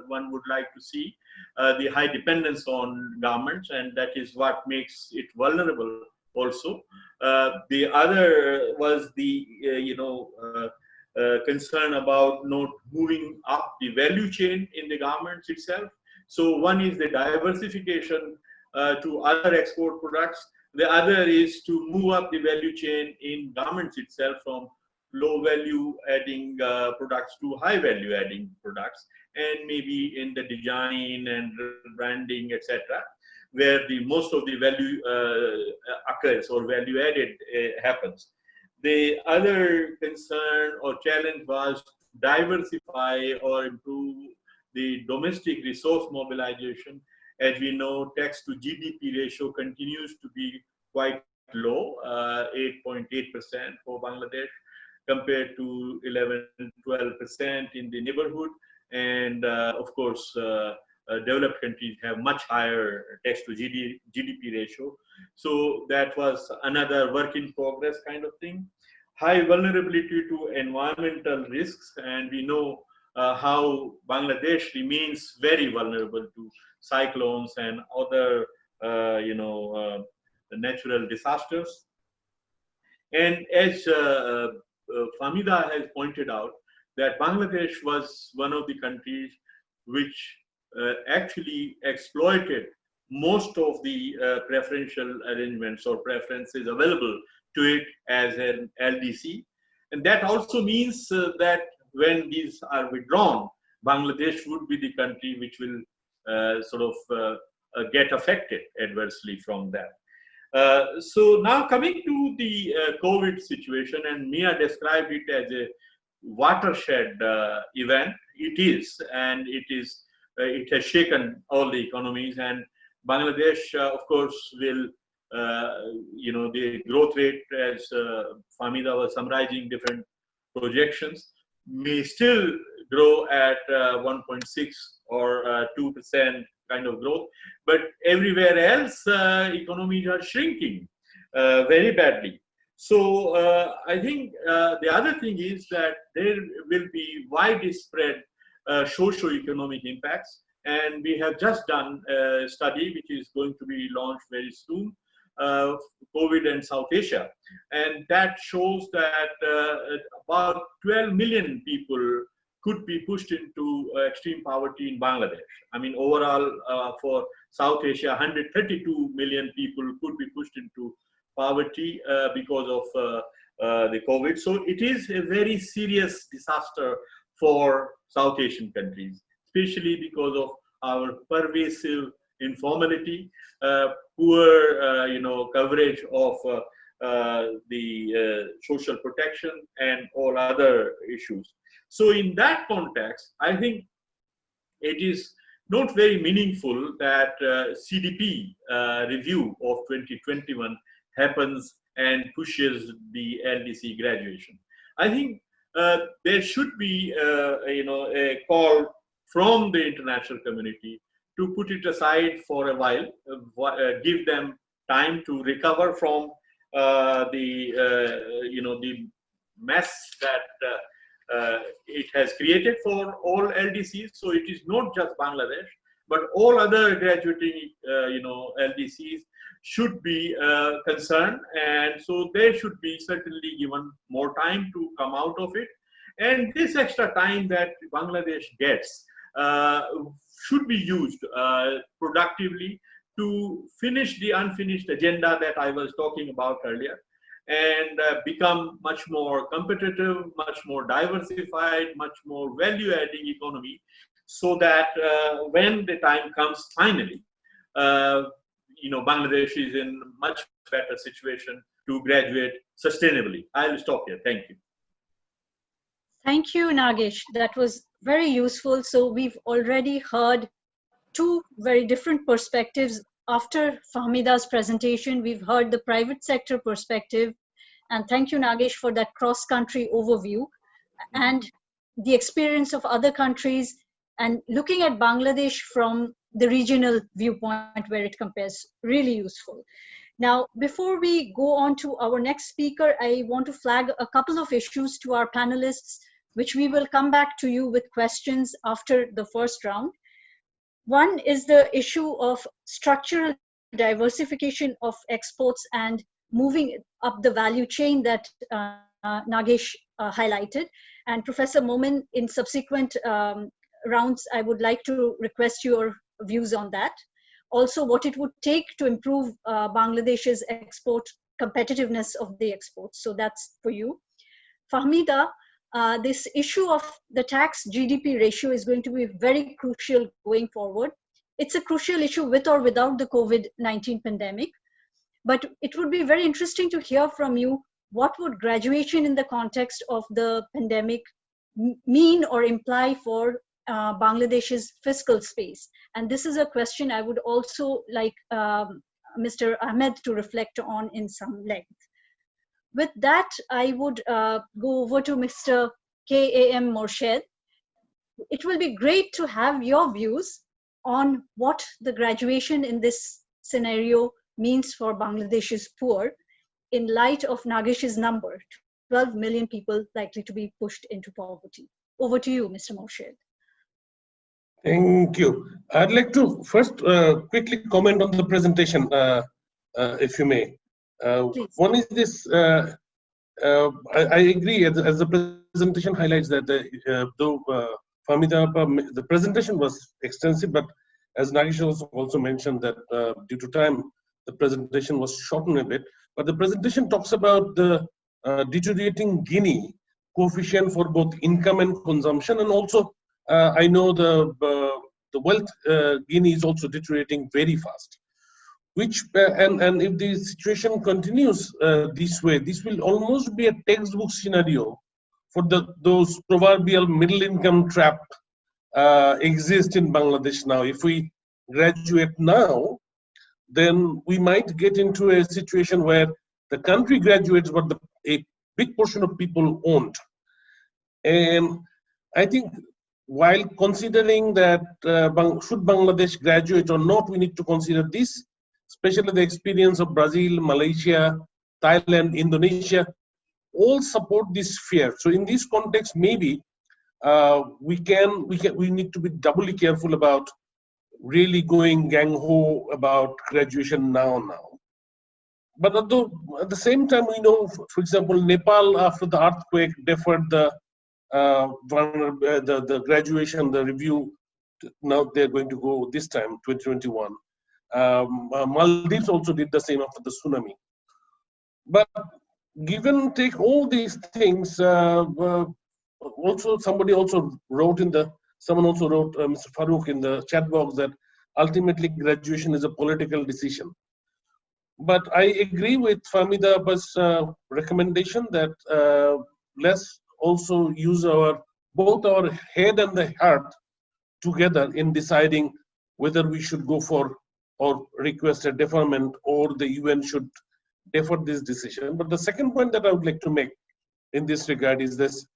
one would like to see. The high dependence on garments, and that is what makes it vulnerable also. The other was the concern about not moving up the value chain in the garments itself. So one is the diversification to other export products. The other is to move up the value chain in garments itself from low value adding products to high value adding products, and maybe in the design and branding, etc., where the most of the value occurs or value added happens. The other concern or challenge was to diversify or improve the domestic resource mobilization. As we know, tax to GDP ratio continues to be quite low, 8.8% for Bangladesh, compared to 11-12% in the neighborhood. And of course, developed countries have much higher tax to GDP ratio. So that was another work in progress kind of thing. High vulnerability to environmental risks, and we know how Bangladesh remains very vulnerable to cyclones and other natural disasters. And as Famida has pointed out, that Bangladesh was one of the countries which actually exploited most of the preferential arrangements or preferences available to it as an LDC. And that also means that when these are withdrawn, Bangladesh would be the country which will get affected adversely from that. So now coming to the COVID situation, and Mia described it as a watershed event. It is, and it has shaken all the economies, and Bangladesh, of course, will, the growth rate, as Famida was summarizing different projections, may still grow at 1.6 or 2% kind of growth, but everywhere else, economies are shrinking very badly. So I think the other thing is that there will be widespread socio-economic impacts, and we have just done a study which is going to be launched very soon, COVID and South Asia, and that shows that about 12 million people could be pushed into extreme poverty in Bangladesh. I mean, overall for South Asia, 132 million people could be pushed into poverty because of the COVID. So it is a very serious disaster for South Asian countries, especially because of our pervasive informality, poor, coverage of the social protection and all other issues. So in that context, I think it is not very meaningful that CDP review of 2021 happens and pushes the LDC graduation. I think there should be, a call from the international community to put it aside for a while, give them time to recover from the mess that it has created for all LDCs. So it is not just Bangladesh, but all other graduating, LDCs should be concerned, and so they should be certainly given more time to come out of it. And this extra time that Bangladesh gets should be used productively to finish the unfinished agenda that I was talking about earlier, and become much more competitive, much more diversified, much more value-adding economy, so that when the time comes finally, Bangladesh is in much better situation to graduate sustainably. I'll stop here. Thank you. Thank you, Nagesh. That was very useful. So we've already heard two very different perspectives. After Fahmida's presentation, we've heard the private sector perspective. And thank you, Nagesh, for that cross-country overview and the experience of other countries and looking at Bangladesh from the regional viewpoint where it compares. Really useful. Now, before we go on to our next speaker, I want to flag a couple of issues to our panelists, which we will come back to you with questions after the first round. One is the issue of structural diversification of exports and moving up the value chain that Nagesh highlighted. And Professor Momin, in subsequent rounds, I would like to request your views on that. Also, what it would take to improve Bangladesh's export competitiveness of the exports. So that's for you. Fahmida, this issue of the tax GDP ratio is going to be very crucial going forward. It's a crucial issue with or without the COVID-19 pandemic. But it would be very interesting to hear from you, what would graduation in the context of the pandemic mean or imply for Bangladesh's fiscal space? And this is a question I would also like Mr. Ahmed to reflect on in some length. With that, I would go over to Mr. K.A.M. Morshed. It will be great to have your views on what the graduation in this scenario means for Bangladesh's poor in light of Nagesh's number, 12 million people likely to be pushed into poverty. Over to you, Mr. Morshed. Thank you. I'd like to first quickly comment on the presentation, if you may. One is this, I agree, as the presentation highlights that though Fahmida, the presentation was extensive, but as Nagesh also mentioned that due to time, the presentation was shortened a bit. But the presentation talks about the deteriorating Gini coefficient for both income and consumption, and also I know the wealth Gini is also deteriorating very fast. Which and if the situation continues this way, this will almost be a textbook scenario for those proverbial middle income trap exist in Bangladesh now. If we graduate now, then we might get into a situation where the country graduates, but a big portion of people won't. And I think while considering that should Bangladesh graduate or not, we need to consider this, especially the experience of Brazil, Malaysia, Thailand, Indonesia, all support this fear. So in this context, maybe we need to be doubly careful about really going gang-ho about graduation now. But at the same time, we know, for example, Nepal after the earthquake deferred the graduation, the review. Now they're going to go this time, 2021. Maldives also did the same after the tsunami. But take all these things, also someone also wrote, Mr. Farooq in the chat box, that ultimately graduation is a political decision. But I agree with Fahmida's recommendation that let's also use both our head and the heart together in deciding whether we should go for or request a deferment or the UN should defer this decision. But the second point that I would like to make in this regard is this.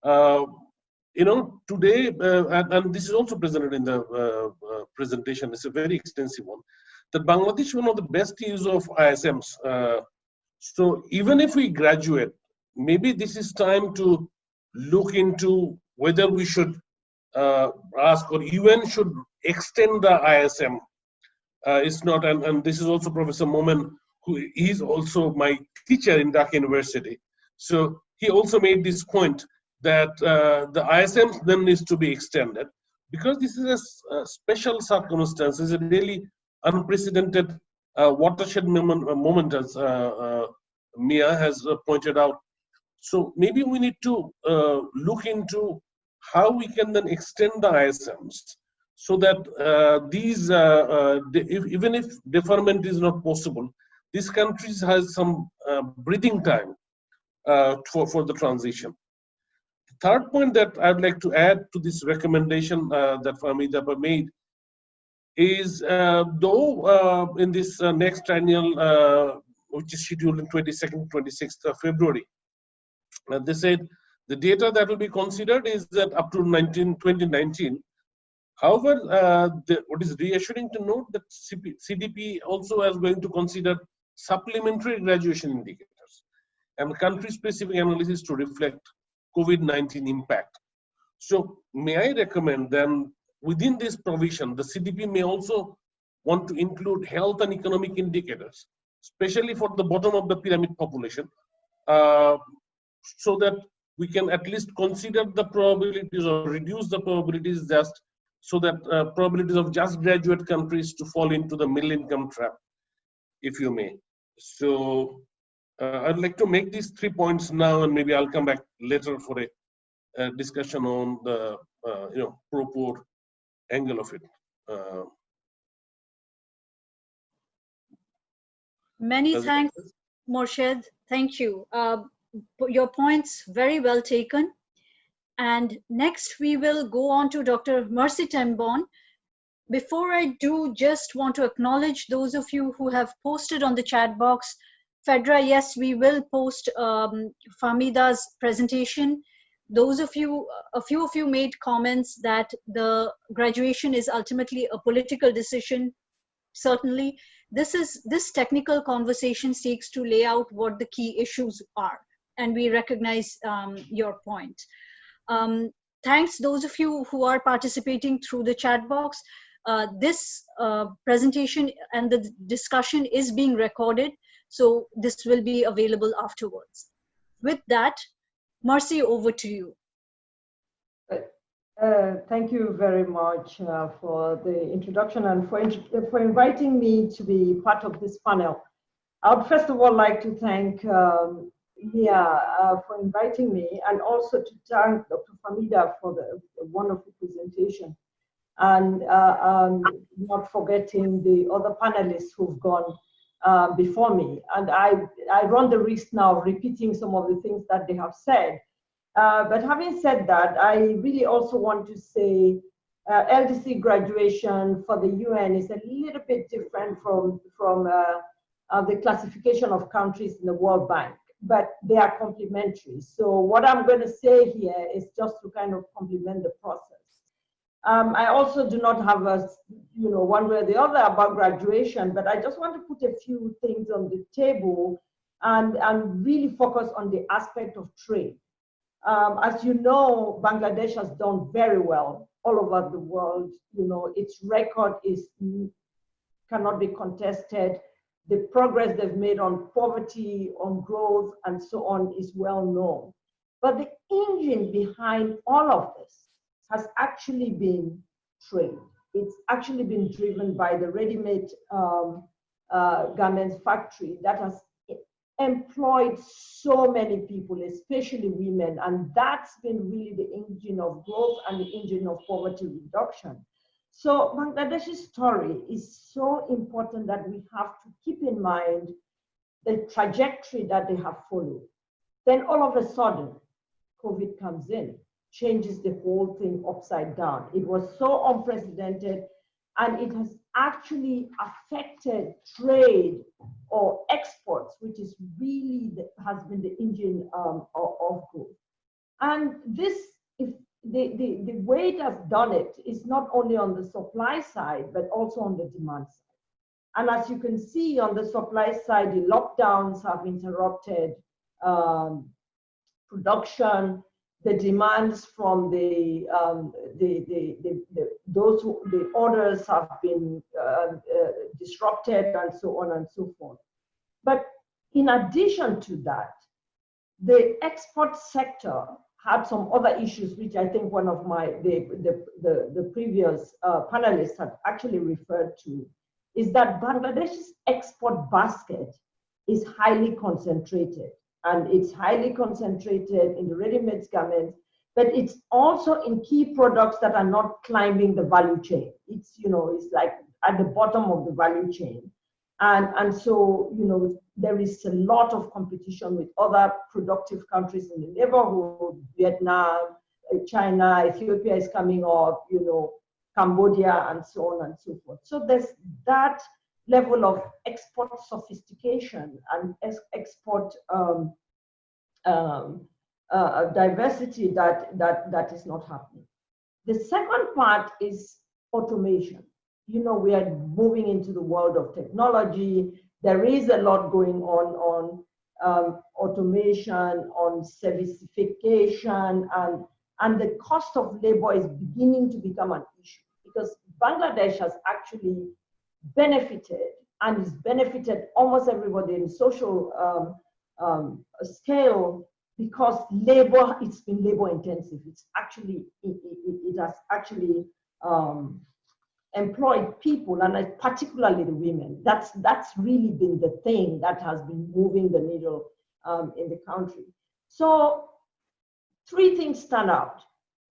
Today, and this is also presented in the presentation, it's a very extensive one, that Bangladesh is one of the best use of ISMs. So even if we graduate, maybe this is time to look into whether we should ask or UN should extend the ISM. It's not, and this is also Professor Momin, who is also my teacher in Dhaka University. So he also made this point that the ISM then needs to be extended, because this is a special circumstance. It's a really unprecedented watershed moment, as Mia has pointed out. So maybe we need to look into how we can then extend the ISMs so that even if deferment is not possible, these countries has some breathing time for the transition. third point that I'd like to add to this recommendation that Fahmida made is though in this next annual, which is scheduled in 22nd, 26th of February, they said the data that will be considered is that up to 2019. However, what is reassuring to note that CDP also is going to consider supplementary graduation indicators and country-specific analysis to reflect COVID-19 impact. So may I recommend then within this provision, the CDP may also want to include health and economic indicators, especially for the bottom of the pyramid population, so that we can at least consider the probabilities or reduce the probabilities just so that probabilities of just graduate countries to fall into the middle income trap, if you may. So I'd like to make these 3 points now, and maybe I'll come back later for a discussion on the pro-poor angle of it. Many thanks, Morshed. Thank you. Your points very well taken. And next we will go on to Dr. Mercy Tembon. Before I do, just want to acknowledge those of you who have posted on the chat box. Fedra, yes, we will post Fahmida's presentation. Those of you, a few of you made comments that the graduation is ultimately a political decision. Certainly, this technical conversation seeks to lay out what the key issues are, and we recognize your point. Thanks those of you who are participating through the chat box. This presentation and the discussion is being recorded, so this will be available afterwards. With that, Mercy, over to you. Thank you very much for the introduction and for inviting me to be part of this panel. I would first of all like to thank Mia for inviting me, and also to thank Dr. Fahmida for the wonderful presentation, and not forgetting the other panelists who've gone before me. And I run the risk now of repeating some of the things that they have said. But having said that, I really also want to say LDC graduation for the UN is a little bit different from the classification of countries in the World Bank, but they are complementary. So what I'm going to say here is just to kind of complement the process. I also do not have a, one way or the other about graduation, but I just want to put a few things on the table and really focus on the aspect of trade. As you know, Bangladesh has done very well all over the world. Its record cannot be contested. The progress they've made on poverty, on growth, and so on is well known. But the engine behind all of this has actually been trade. It's actually been driven by the ready-made garments factory that has employed so many people, especially women, and that's been really the engine of growth and the engine of poverty reduction. So Bangladesh's story is so important that we have to keep in mind the trajectory that they have followed. Then all of a sudden, COVID comes in, changes the whole thing upside down. It was so unprecedented, and it has actually affected trade or exports, which is really has been the engine of growth. And this, if the way it has done it is not only on the supply side, but also on the demand side. And as you can see on the supply side, the lockdowns have interrupted production. The demands from the orders have been disrupted, and so on and so forth. But in addition to that, the export sector had some other issues, which I think one of the previous panelists had actually referred to, is that Bangladesh's export basket is highly concentrated. And it's highly concentrated in the ready-made garments, but it's also in key products that are not climbing the value chain. It's, it's like at the bottom of the value chain. And so, there is a lot of competition with other productive countries in the neighborhood, Vietnam, China, Ethiopia is coming up, you know, Cambodia, and so on and so forth. So there's that level of export sophistication and export diversity that is not happening. The second part is automation. You know, we are moving into the world of technology. There is a lot going on automation, on servicification, and the cost of labor is beginning to become an issue, because Bangladesh has actually benefited and is benefited almost everybody in social scale, because labor, it's been labor intensive. It's actually, it has actually employed people, and particularly the women. That's really been the thing that has been moving the needle in the country. So 3 things stand out.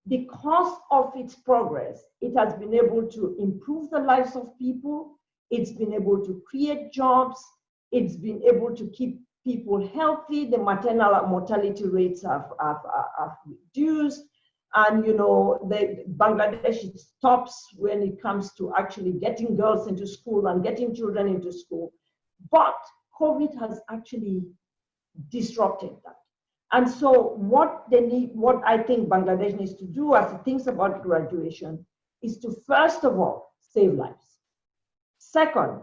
Because of its progress, it has been able to improve the lives of people. It's been able to create jobs. It's been able to keep people healthy. The maternal mortality rates have reduced. And, you know, Bangladesh stops when it comes to actually getting girls into school and getting children into school. But COVID has actually disrupted that. And so what I think Bangladesh needs to do as it thinks about graduation is to, first of all, save lives. Second,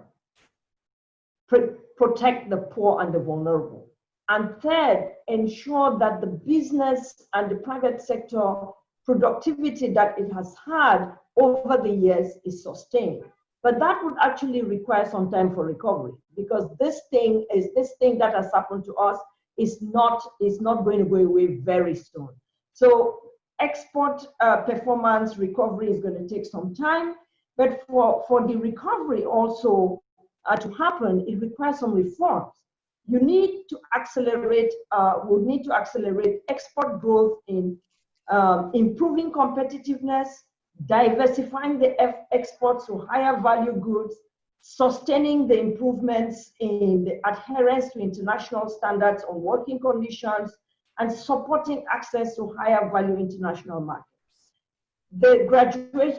protect the poor and the vulnerable. And third, ensure that the business and the private sector productivity that it has had over the years is sustained. But that would actually require some time for recovery, because this thing that has happened to us is not going to go away very soon. So export performance recovery is going to take some time, but for the recovery also to happen, it requires some reforms. You need to accelerate, we need to accelerate export growth in improving competitiveness, diversifying the exports to higher value goods, sustaining the improvements in the adherence to international standards on working conditions, and supporting access to higher value international markets. The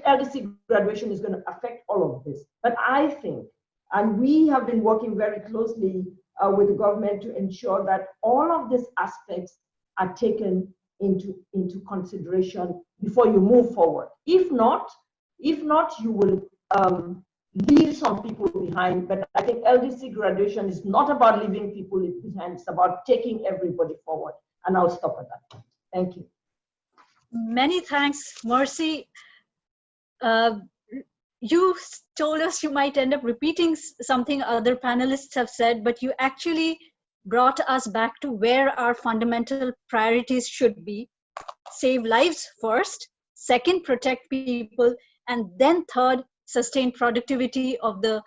LDC graduation is going to affect all of this. But I think, and we have been working very closely with the government to ensure that all of these aspects are taken into consideration before you move forward. If not, you will leave some people behind. But I think LDC graduation is not about leaving people behind, it's about taking everybody forward. And I'll stop at that. Thank you. Many thanks, Mercy. You told us you might end up repeating something other panelists have said, but you actually brought us back to where our fundamental priorities should be. Save lives first, second, protect people, and then third, sustain productivity of the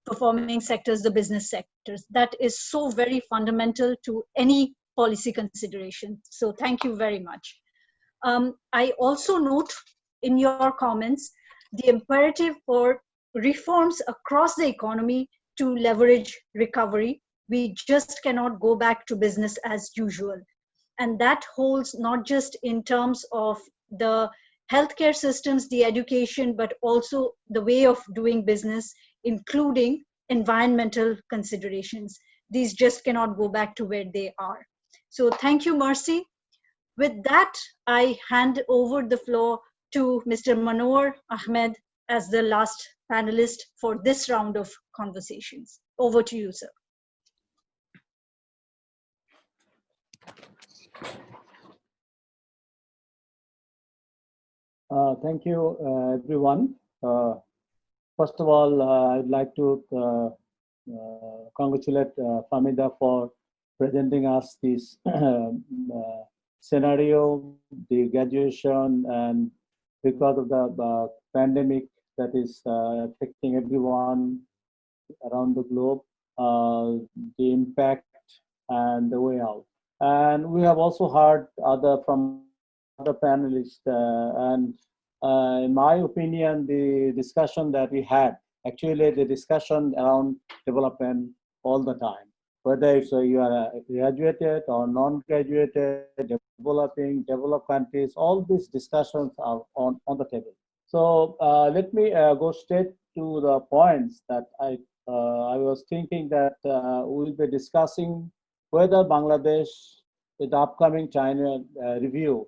performing sectors, the business sectors. That is so very fundamental to any policy consideration. So thank you very much. I also note in your comments the imperative for reforms across the economy to leverage recovery. We just cannot go back to business as usual. And that holds not just in terms of the healthcare systems, the education, but also the way of doing business, including environmental considerations. These just cannot go back to where they are. So thank you, Mercy. With that, I hand over the floor to Mr. Manohar Ahmed as the last panelist for this round of conversations. Over to you, sir. Thank you, everyone. First of all, I'd like to congratulate Famida for presenting us this scenario, the graduation, and because of the pandemic that is affecting everyone around the globe, the impact and the way out. And we have also heard from other panelists, and in my opinion, the discussion that we had, actually the discussion around development all the time. whether it's you are graduated or non-graduated, developing, developed countries, all these discussions are on the table. So let me go straight to the points that I was thinking that we'll be discussing whether Bangladesh, with the upcoming China review,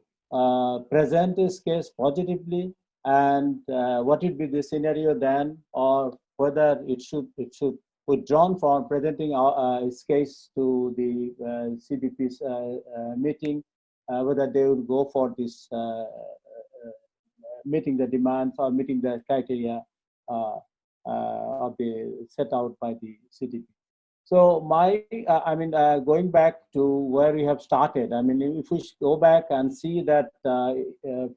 present its case positively, and what would be the scenario then, or whether it should withdrawn from presenting its case to the CDP's meeting, whether they would go for this meeting the demands or meeting the criteria of the set out by the CDP. So going back to where we have started, I mean, if we go back and see that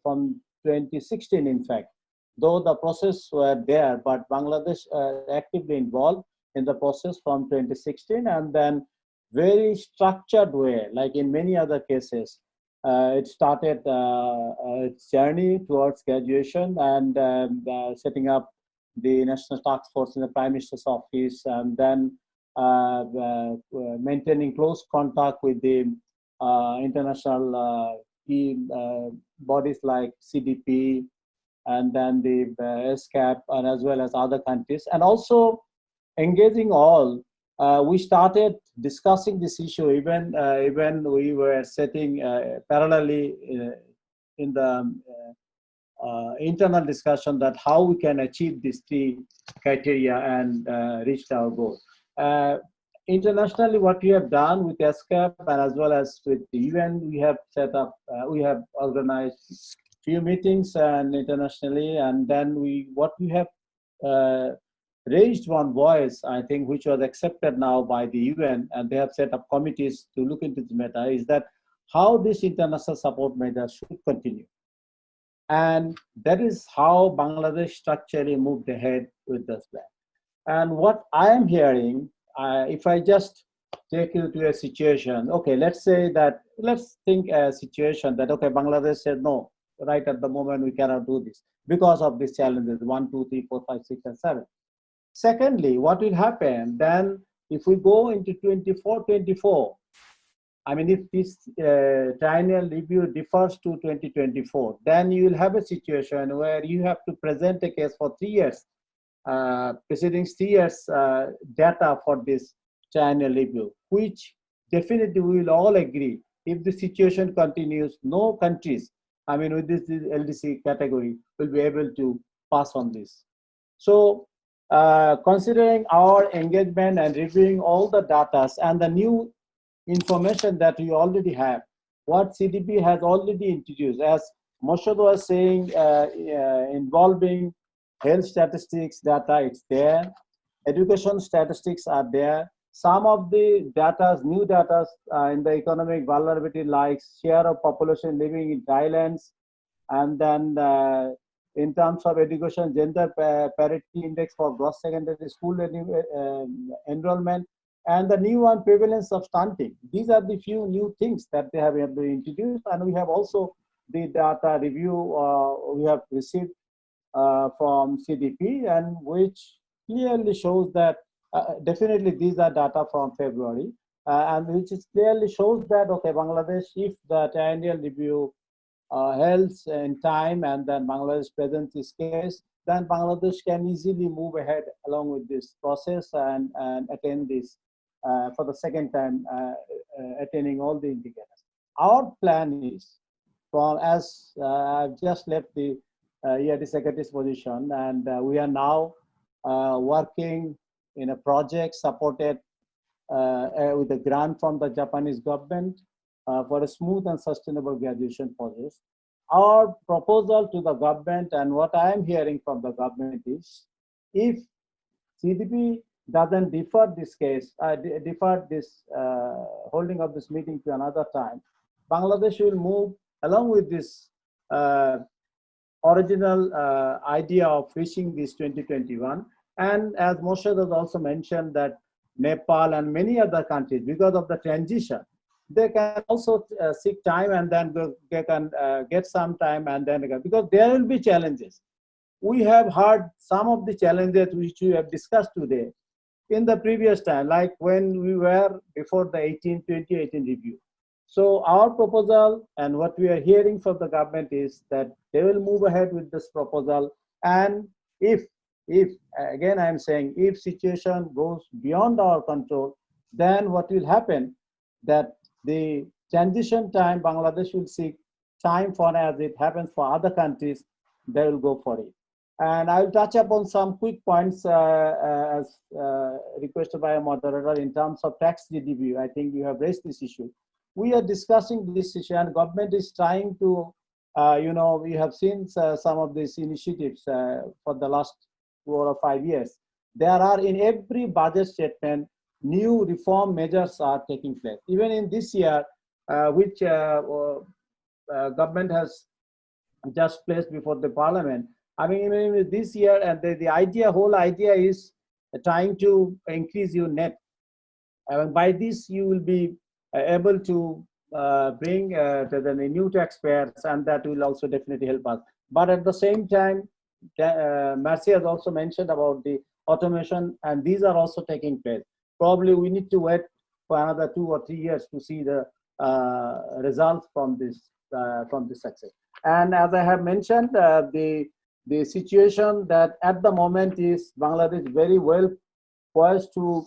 from 2016, in fact, though the process were there, but Bangladesh actively involved in the process from 2016, and then very structured way, like in many other cases, it started its journey towards graduation and setting up the National Task Force in the Prime Minister's office, and then maintaining close contact with the international key bodies like CDP, and then the ESCAP, and as well as other countries, and also engaging all. We started discussing this issue even we were setting parallelly in the internal discussion that how we can achieve these three criteria and reach our goal. Internationally, what we have done with ESCAP and as well as with the UN, we have set up, we have organized few meetings and internationally, and then we have raised one voice, I think, which was accepted now by the UN, and they have set up committees to look into this matter, is that how this international support measure should continue. And that is how Bangladesh structurally moved ahead with this plan. And what I am hearing, if I just take you to a situation, okay, let's think a situation that, okay, Bangladesh said, no, right at the moment we cannot do this because of these challenges, 1, 2, 3, 4, 5, 6, and 7. Secondly, what will happen then if we go into 24, I mean, if this triennial review differs to 2024, then you will have a situation where you have to present a case for 3 years, preceding 3 years data for this triennial review, which definitely we will all agree, if the situation continues, no countries, I mean, with this LDC category, will be able to pass on this. So, considering our engagement and reviewing all the data and the new information that we already have, what CDP has already introduced, as Moshad was saying, involving health statistics data, it's there. Education statistics are there. Some of the data, new data in the economic vulnerability, like share of population living in islands, and then in terms of education, gender parity index for gross secondary school enrollment, and the new one, prevalence of stunting. These are the few new things that they have introduced, and we have also the data review we have received from CDP, and which clearly shows that definitely these are data from February, and which is clearly shows that, okay, Bangladesh, if the triennial review held in time and then Bangladesh presents this case, then Bangladesh can easily move ahead along with this process and attain this for the second time, attaining all the indicators. Our plan is, from as I've just left the EID Secretary's position, and we are now working in a project supported with a grant from the Japanese government for a smooth and sustainable graduation process. Our proposal to the government, and what I am hearing from the government, is if CDP doesn't defer this case, defer this holding of this meeting to another time, Bangladesh will move along with this original idea of reaching this 2021. And as Moshad has also mentioned, that Nepal and many other countries, because of the transition, they can also seek time, and then they can get some time, and then because there will be challenges. We have heard some of the challenges which we have discussed today. in the previous time, like when we were before the 2018 review. So our proposal and what we are hearing from the government is that they will move ahead with this proposal. And if again I'm saying, if situation goes beyond our control, then what will happen, that the transition time Bangladesh will seek time for, as it happens for other countries, they will go for it. And I'll touch upon some quick points as requested by a moderator in terms of tax GDP. I think you have raised this issue. We are discussing this issue, and government is trying to, we have seen some of these initiatives for the last 4 or 5 years. There are, in every budget statement, new reform measures are taking place. Even in this year, which government has just placed before the parliament. I mean, even this year, and the whole idea is trying to increase your net. And by this, you will be able to bring the new taxpayers, and that will also definitely help us. But at the same time, Mercy has also mentioned about the automation, and these are also taking place. Probably we need to wait for another 2 or 3 years to see the results from this success. And as I have mentioned, the situation that at the moment is Bangladesh very well poised to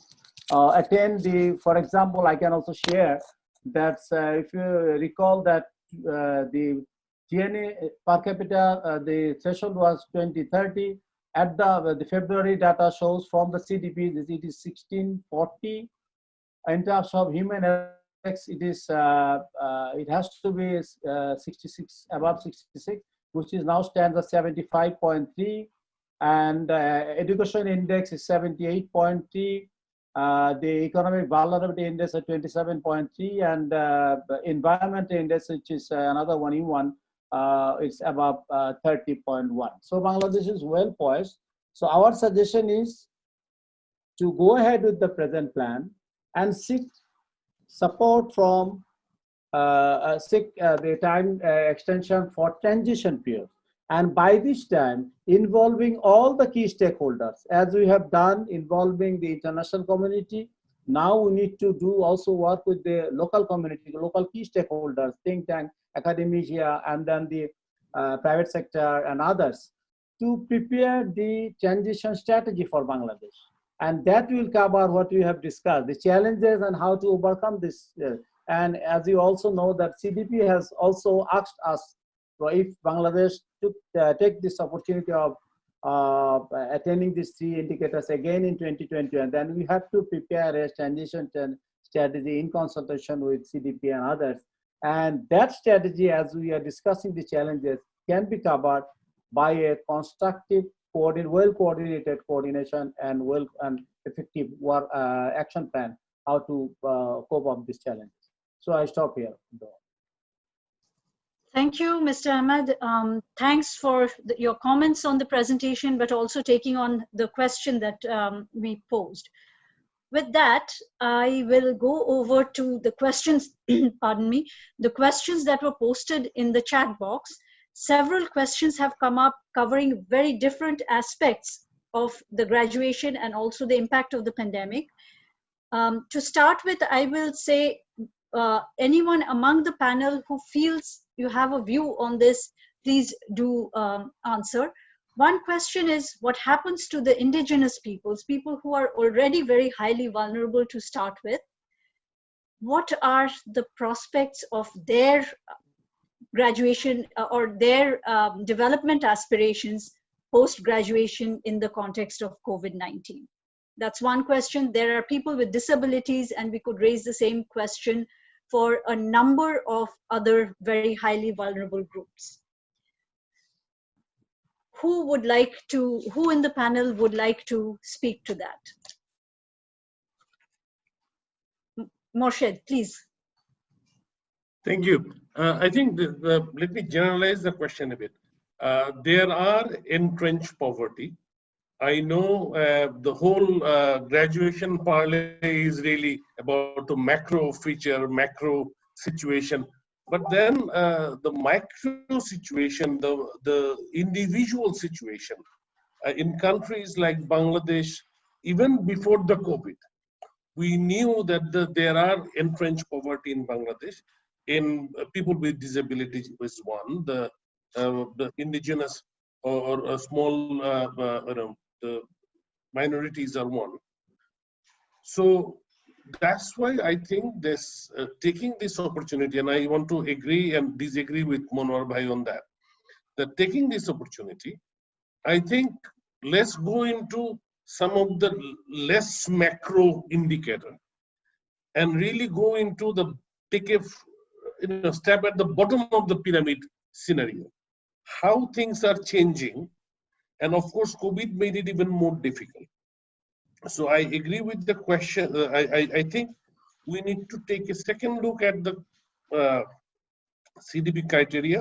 attain for example, I can also share that if you recall that the GNA per capita, the threshold was 2030. At the February data shows from the CDP, it is 1640. In terms of human index, it has to be 66, above 66, which is now stands at 75.3, and education index is 78.3. The economic vulnerability index is 27.3, and environmental index, which is another one, is above 30.1. So Bangladesh is well poised. So our suggestion is to go ahead with the present plan and seek support from the time extension for transition period. And by this time, involving all the key stakeholders, as we have done, involving the international community. Now we need to do also work with the local community, local key stakeholders, think tank, academia, and then the private sector and others, to prepare the transition strategy for Bangladesh. And that will cover what we have discussed, the challenges and how to overcome this. And as you also know, that CDP has also asked us, if Bangladesh take this opportunity of attaining these 3 indicators again in 2020, and then we have to prepare a transition strategy in consultation with CDP and others. And that strategy, as we are discussing the challenges, can be covered by a constructive, well-coordinated coordination and effective action plan, how to cope up these challenges. So I stop here. Thank you, Mr. Ahmed. Thanks for your comments on the presentation, but also taking on the question that we posed. With that, I will go over to the questions, pardon me, the questions that were posted in the chat box. Several questions have come up covering very different aspects of the graduation and also the impact of the pandemic. To start with, I will say anyone among the panel who feels you have a view on this, please do answer. One question is, what happens to the indigenous peoples, people who are already very highly vulnerable to start with? What are the prospects of their graduation or their development aspirations post-graduation in the context of COVID-19? That's one question. There are people with disabilities, and we could raise the same question for a number of other very highly vulnerable groups. Who in the panel would like to speak to that? Morshed, please. Thank you. I think let me generalize the question a bit. There are entrenched poverty. I know the whole graduation parlay is really about the macro feature, macro situation. But then the micro situation, the individual situation in countries like Bangladesh even before the COVID, we knew that there are entrenched poverty in Bangladesh. In people with disabilities was one, the indigenous or small the minorities are one. So that's why I think this taking this opportunity, and I want to agree and disagree with Monwar Bhai on that. That taking this opportunity, I think let's go into some of the less macro indicator and really go into the take a step at the bottom of the pyramid scenario, how things are changing, and of course COVID made it even more difficult. So I agree with the question. I think we need to take a second look at the CDP criteria.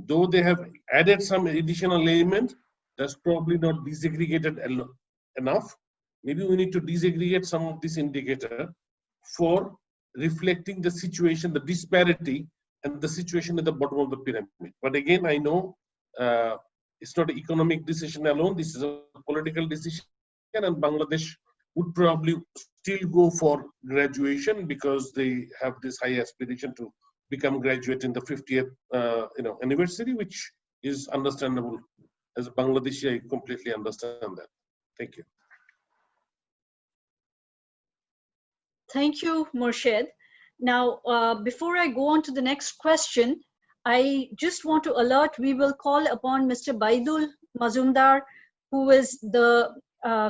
Though they have added some additional element, that's probably not disaggregated enough. Maybe we need to disaggregate some of this indicator for reflecting the situation, the disparity, and the situation at the bottom of the pyramid. But again, I know it's not an economic decision alone. This is a political decision, and Bangladesh would probably still go for graduation because they have this high aspiration to become graduate in the 50th anniversary, which is understandable. As a Bangladeshi, I completely understand that. Thank you. Thank you, Morshed. Now, before I go on to the next question, I just want to alert, we will call upon Mr. Baidul Mazumdar, who is the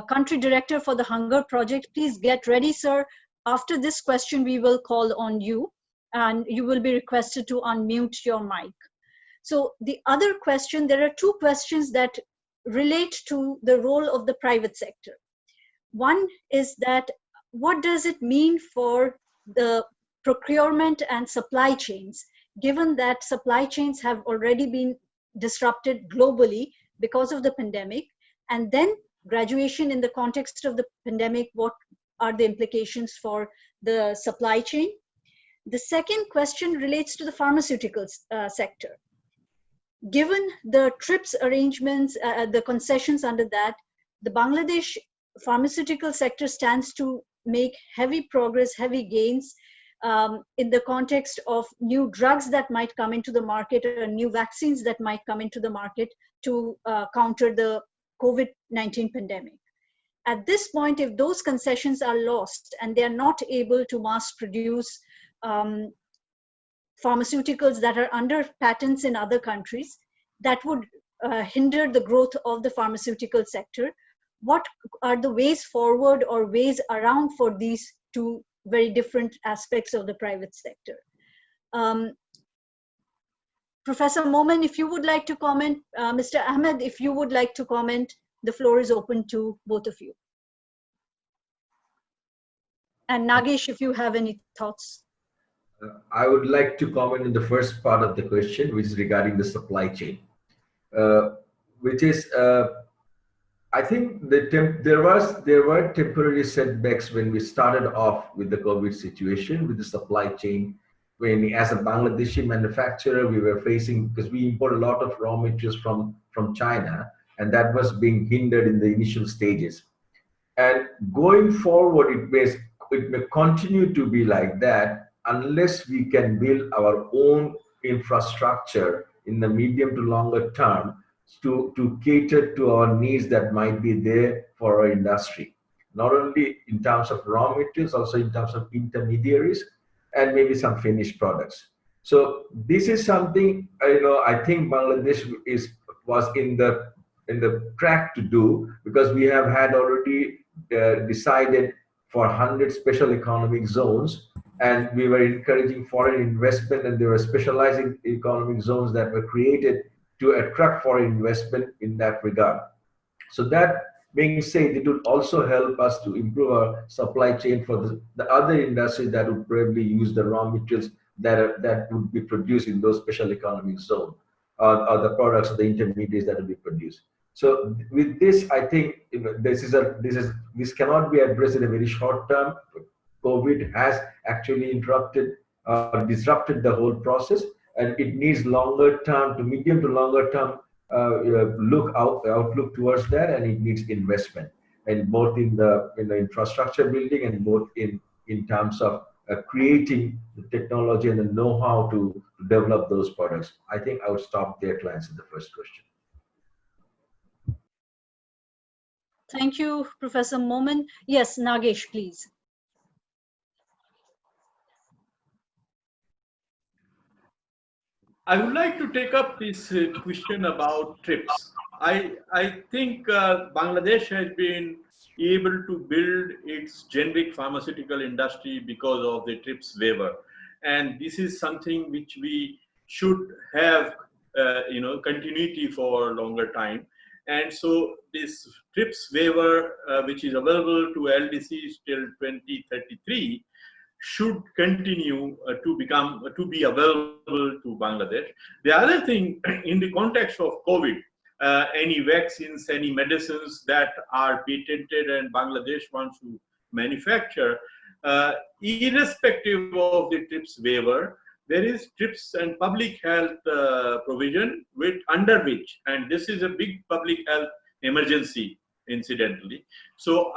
country director for the Hunger Project. Please get ready, sir. After this question, we will call on you, and you will be requested to unmute your mic. So the other question, there are two questions that relate to the role of the private sector. One is that what does it mean for the procurement and supply chains, given that supply chains have already been disrupted globally because of the pandemic, and then graduation in the context of the pandemic, what are the implications for the supply chain? The second question relates to the pharmaceuticals sector. Given the TRIPS arrangements, the concessions under that, the Bangladesh pharmaceutical sector stands to make heavy progress, heavy gains in the context of new drugs that might come into the market or new vaccines that might come into the market to counter the COVID-19 pandemic. At this point, if those concessions are lost and they are not able to mass produce pharmaceuticals that are under patents in other countries, that would hinder the growth of the pharmaceutical sector. What are the ways forward or ways around for these two very different aspects of the private sector? Professor Momen, if you would like to comment, Mr. Ahmed, if you would like to comment, the floor is open to both of you. And Nagesh, if you have any thoughts. I would like to comment on the first part of the question, which is regarding the supply chain, which is, I think there were temporary setbacks when we started off with the COVID situation, with the supply chain. When, as a Bangladeshi manufacturer, we were facing, because we import a lot of raw materials from China, and that was being hindered in the initial stages. And going forward, it may continue to be like that unless we can build our own infrastructure in the medium to longer term to cater to our needs that might be there for our industry, not only in terms of raw materials, also in terms of intermediaries and maybe some finished products. So this is something I think Bangladesh was in the track to do, because we have had already decided for 100 special economic zones, and we were encouraging foreign investment, and there were specializing economic zones that were created to attract foreign investment in that regard. So that being said, it would also help us to improve our supply chain for the other industries that would probably use the raw materials that would be produced in those special economic zones, or the products or the intermediates that will be produced. So with this, I think this cannot be addressed in a very short term. COVID has actually disrupted the whole process, and it needs longer term to medium to longer term outlook towards that, and it needs investment. and both in the infrastructure building and both in terms of creating the technology and the know-how to develop those products. I think I would stop there to answer the first question. Thank you, Professor Momin. Yes, Nagesh, please. I would like to take up this question about TRIPS. I think Bangladesh has been able to build its generic pharmaceutical industry because of the TRIPS waiver. And this is something which we should have, continuity for a longer time. And so this TRIPS waiver, which is available to LDCs till 2033, should continue to be available to Bangladesh. The other thing, in the context of COVID, any vaccines, any medicines that are patented and Bangladesh wants to manufacture, irrespective of the TRIPS waiver, there is TRIPS and public health provision under which, and this is a big public health emergency, incidentally. So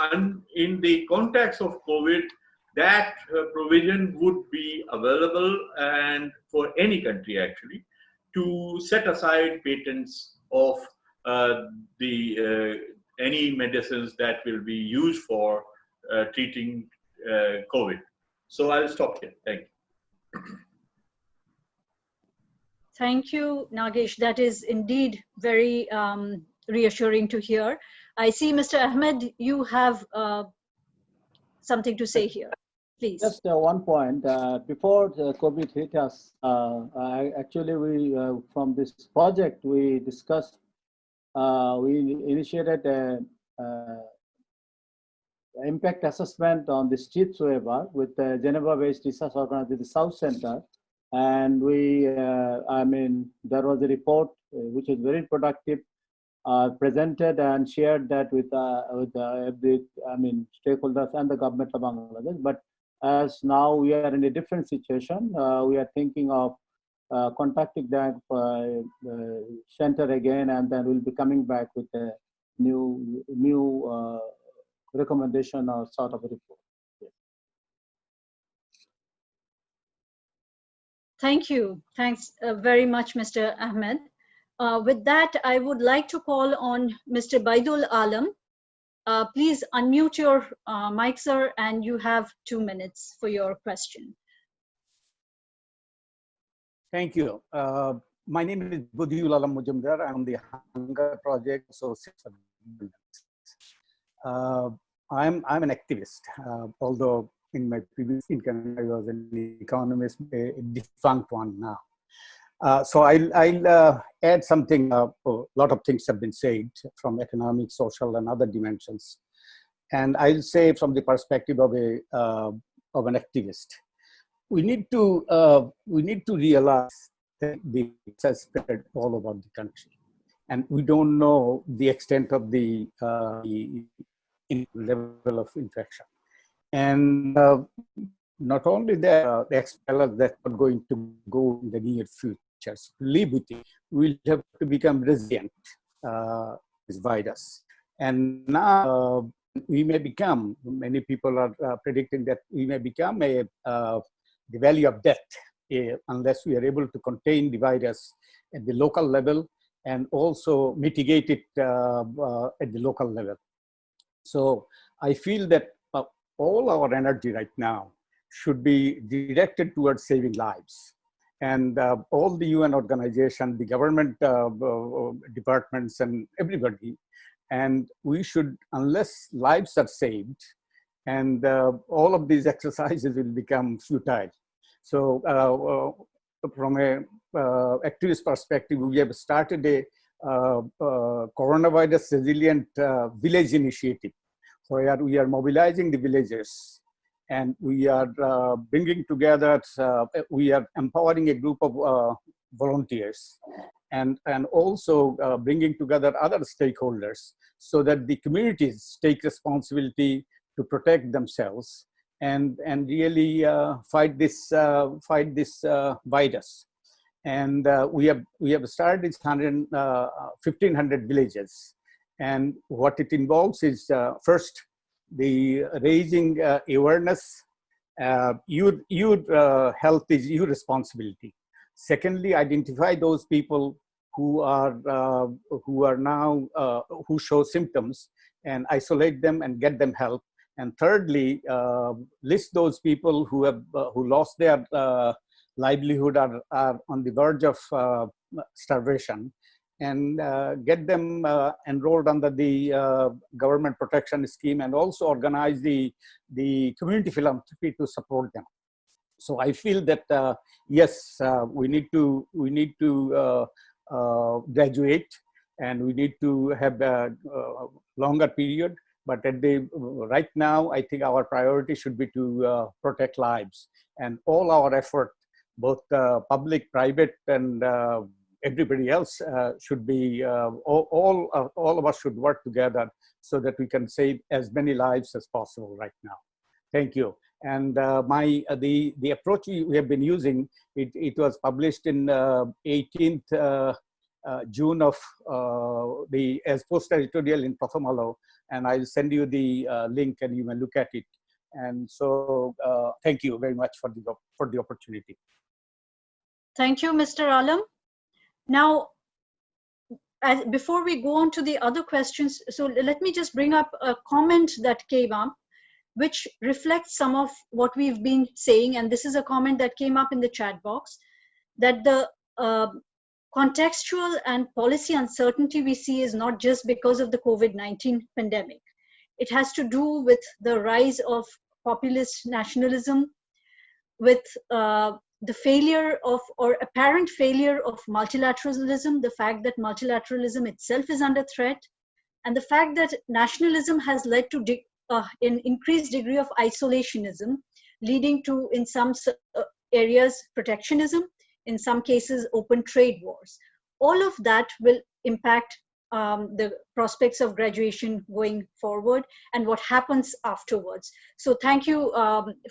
in the context of COVID, that provision would be available and for any country actually to set aside patents of any medicines that will be used for treating COVID. So I'll stop here. Thank you. Thank you, Nagesh. That is indeed very reassuring to hear. I see, Mr. Ahmed, you have something to say here. Please. Just one point. Before the COVID hit us, actually we from this project we discussed, we initiated an impact assessment on the TRIPS waiver with the Geneva-based research organization, the South Center, and we, there was a report which is very productive, presented and shared that with the stakeholders and the government of Bangladesh. But as now we are in a different situation, we are thinking of contacting that center again, and then we'll be coming back with a new recommendation or sort of a report. Yes. Thank you. Thanks very much, Mr. Ahmed. With that, I would like to call on Mr. Baidul Alam. Please unmute your mic, sir, and you have 2 minutes for your question. Thank you. My name is Baidul Alam Mujumdar. I'm the Hunger Project Associate. I'm an activist, although in my previous income I was an economist, a defunct one now. So I'll add something. A lot of things have been said from economic, social, and other dimensions, and I'll say from the perspective of an activist. We need to realize that the virus has spread all over the country, and we don't know the extent of the level of infection. And not only that, the expellers that are going to go in the near future, live with it, we'll have to become resilient this virus. And now we may become, many people are predicting that we may become the valley of death unless we are able to contain the virus at the local level and also mitigate it at the local level. So I feel that all our energy right now should be directed towards saving lives. And all the UN organizations, the government departments, and everybody. And we should, unless lives are saved, and all of these exercises will become futile. So from a activist perspective, we have started a coronavirus resilient village initiative, where we are mobilizing the villagers. And we are bringing together, we are empowering a group of volunteers and also bringing together other stakeholders so that the communities take responsibility to protect themselves and really fight this virus. And we have started 1,500 villages. And what it involves is first, the raising awareness. Your health is your responsibility. Secondly, identify those people who are now who show symptoms and isolate them and get them help. And thirdly, list those people who have who lost their livelihood, are on the verge of starvation, and get them enrolled under the government protection scheme, and also organize the community philanthropy to support them. So I feel that yes, we need to graduate, and we need to have a longer period. But at the right now, I think our priority should be to protect lives, and all our effort, both public, private, and everybody else should be all of us should work together so that we can save as many lives as possible right now. Thank you. And the approach we have been using, it was published in 18th June of as post-editorial in Pratham, and I'll send you the link and you may look at it. And so thank you very much for the opportunity. Thank you, Mr. Alam. Now, before we go on to the other questions, so let me just bring up a comment that came up, which reflects some of what we've been saying. And this is a comment that came up in the chat box, that the contextual and policy uncertainty we see is not just because of the COVID-19 pandemic. It has to do with the rise of populist nationalism, with the failure of, or apparent failure of, multilateralism, the fact that multilateralism itself is under threat, and the fact that nationalism has led to an increased degree of isolationism, leading to, in some areas, protectionism, in some cases, open trade wars. All of that will impact the prospects of graduation going forward and what happens afterwards. So thank you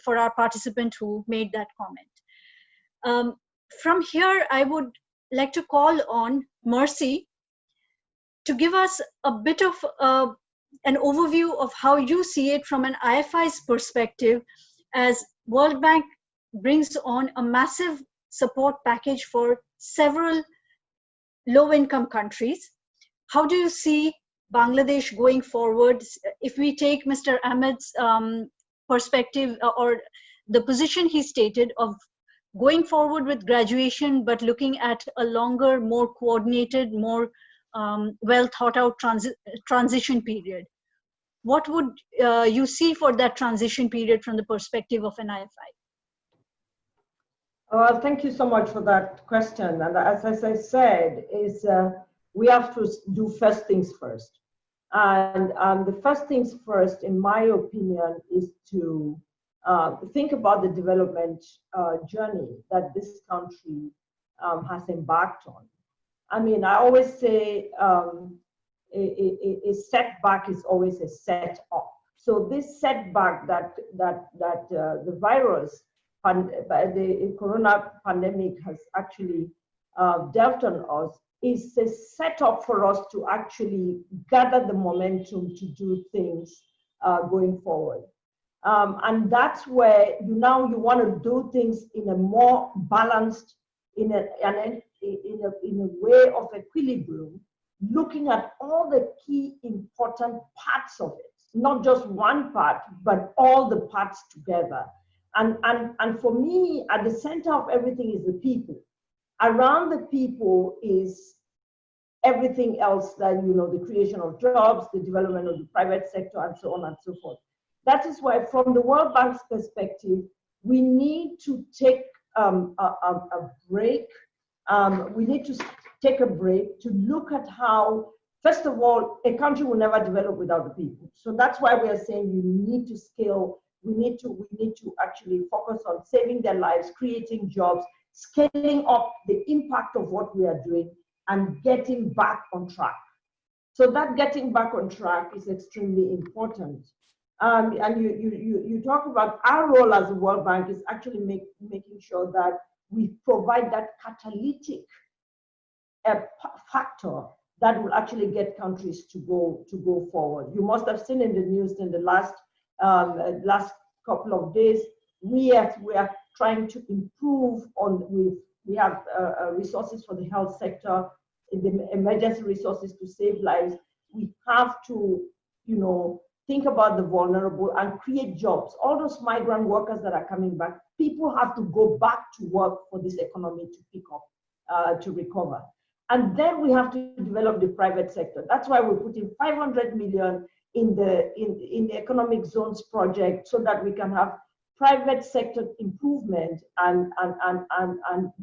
for our participant who made that comment. From here, I would like to call on Mercy to give us a bit of an overview of how you see it from an IFI's perspective, as World Bank brings on a massive support package for several low-income countries. How do you see Bangladesh going forward? If we take Mr. Ahmed's perspective, or the position he stated of going forward with graduation, but looking at a longer, more coordinated, more well thought out transition period. What would you see for that transition period from the perspective of an IFI? Thank you so much for that question. And as I said, is we have to do first things first. And the first things first, in my opinion, is to think about the development journey that this country has embarked on. I mean, I always say a setback is always a set up. So this setback that the virus, the corona pandemic has actually dealt on us is a setup for us to actually gather the momentum to do things going forward. And that's where you want to do things in a more balanced, in a way of equilibrium, looking at all the key important parts of it, not just one part, but all the parts together. And for me, at the center of everything is the people. Around the people is everything else that, the creation of jobs, the development of the private sector, and so on and so forth. That is why, from the World Bank's perspective, we need to take a break. We need to take a break to look at how, first of all, a country will never develop without the people. So that's why we are saying you need to scale. We need to actually focus on saving their lives, creating jobs, scaling up the impact of what we are doing, and getting back on track. So that getting back on track is extremely important. And you talk about our role as a World Bank is actually making sure that we provide that catalytic factor that will actually get countries to go forward. You must have seen in the news in the last couple of days, we are trying to improve on, we have resources for the health sector, in the emergency resources to save lives. We have to, think about the vulnerable and create jobs. All those migrant workers that are coming back, people have to go back to work for this economy to pick up, to recover. And then we have to develop the private sector. That's why we're putting 500 million in the economic zones project, so that we can have private sector improvement and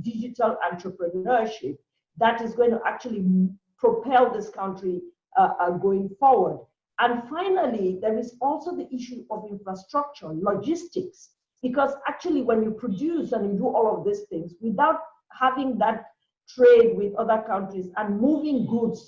digital entrepreneurship that is going to actually propel this country going forward. And finally, there is also the issue of infrastructure, logistics, because actually when you produce and you do all of these things without having that trade with other countries and moving goods,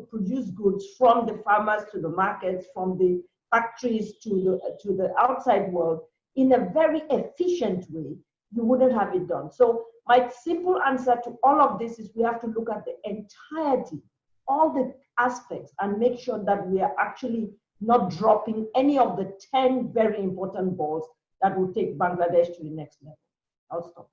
produce goods from the farmers to the markets, from the factories to the outside world in a very efficient way, you wouldn't have it done. So my simple answer to all of this is we have to look at the entirety, all the aspects, and make sure that we are actually not dropping any of the 10 very important balls that will take Bangladesh to the next level. I'll stop.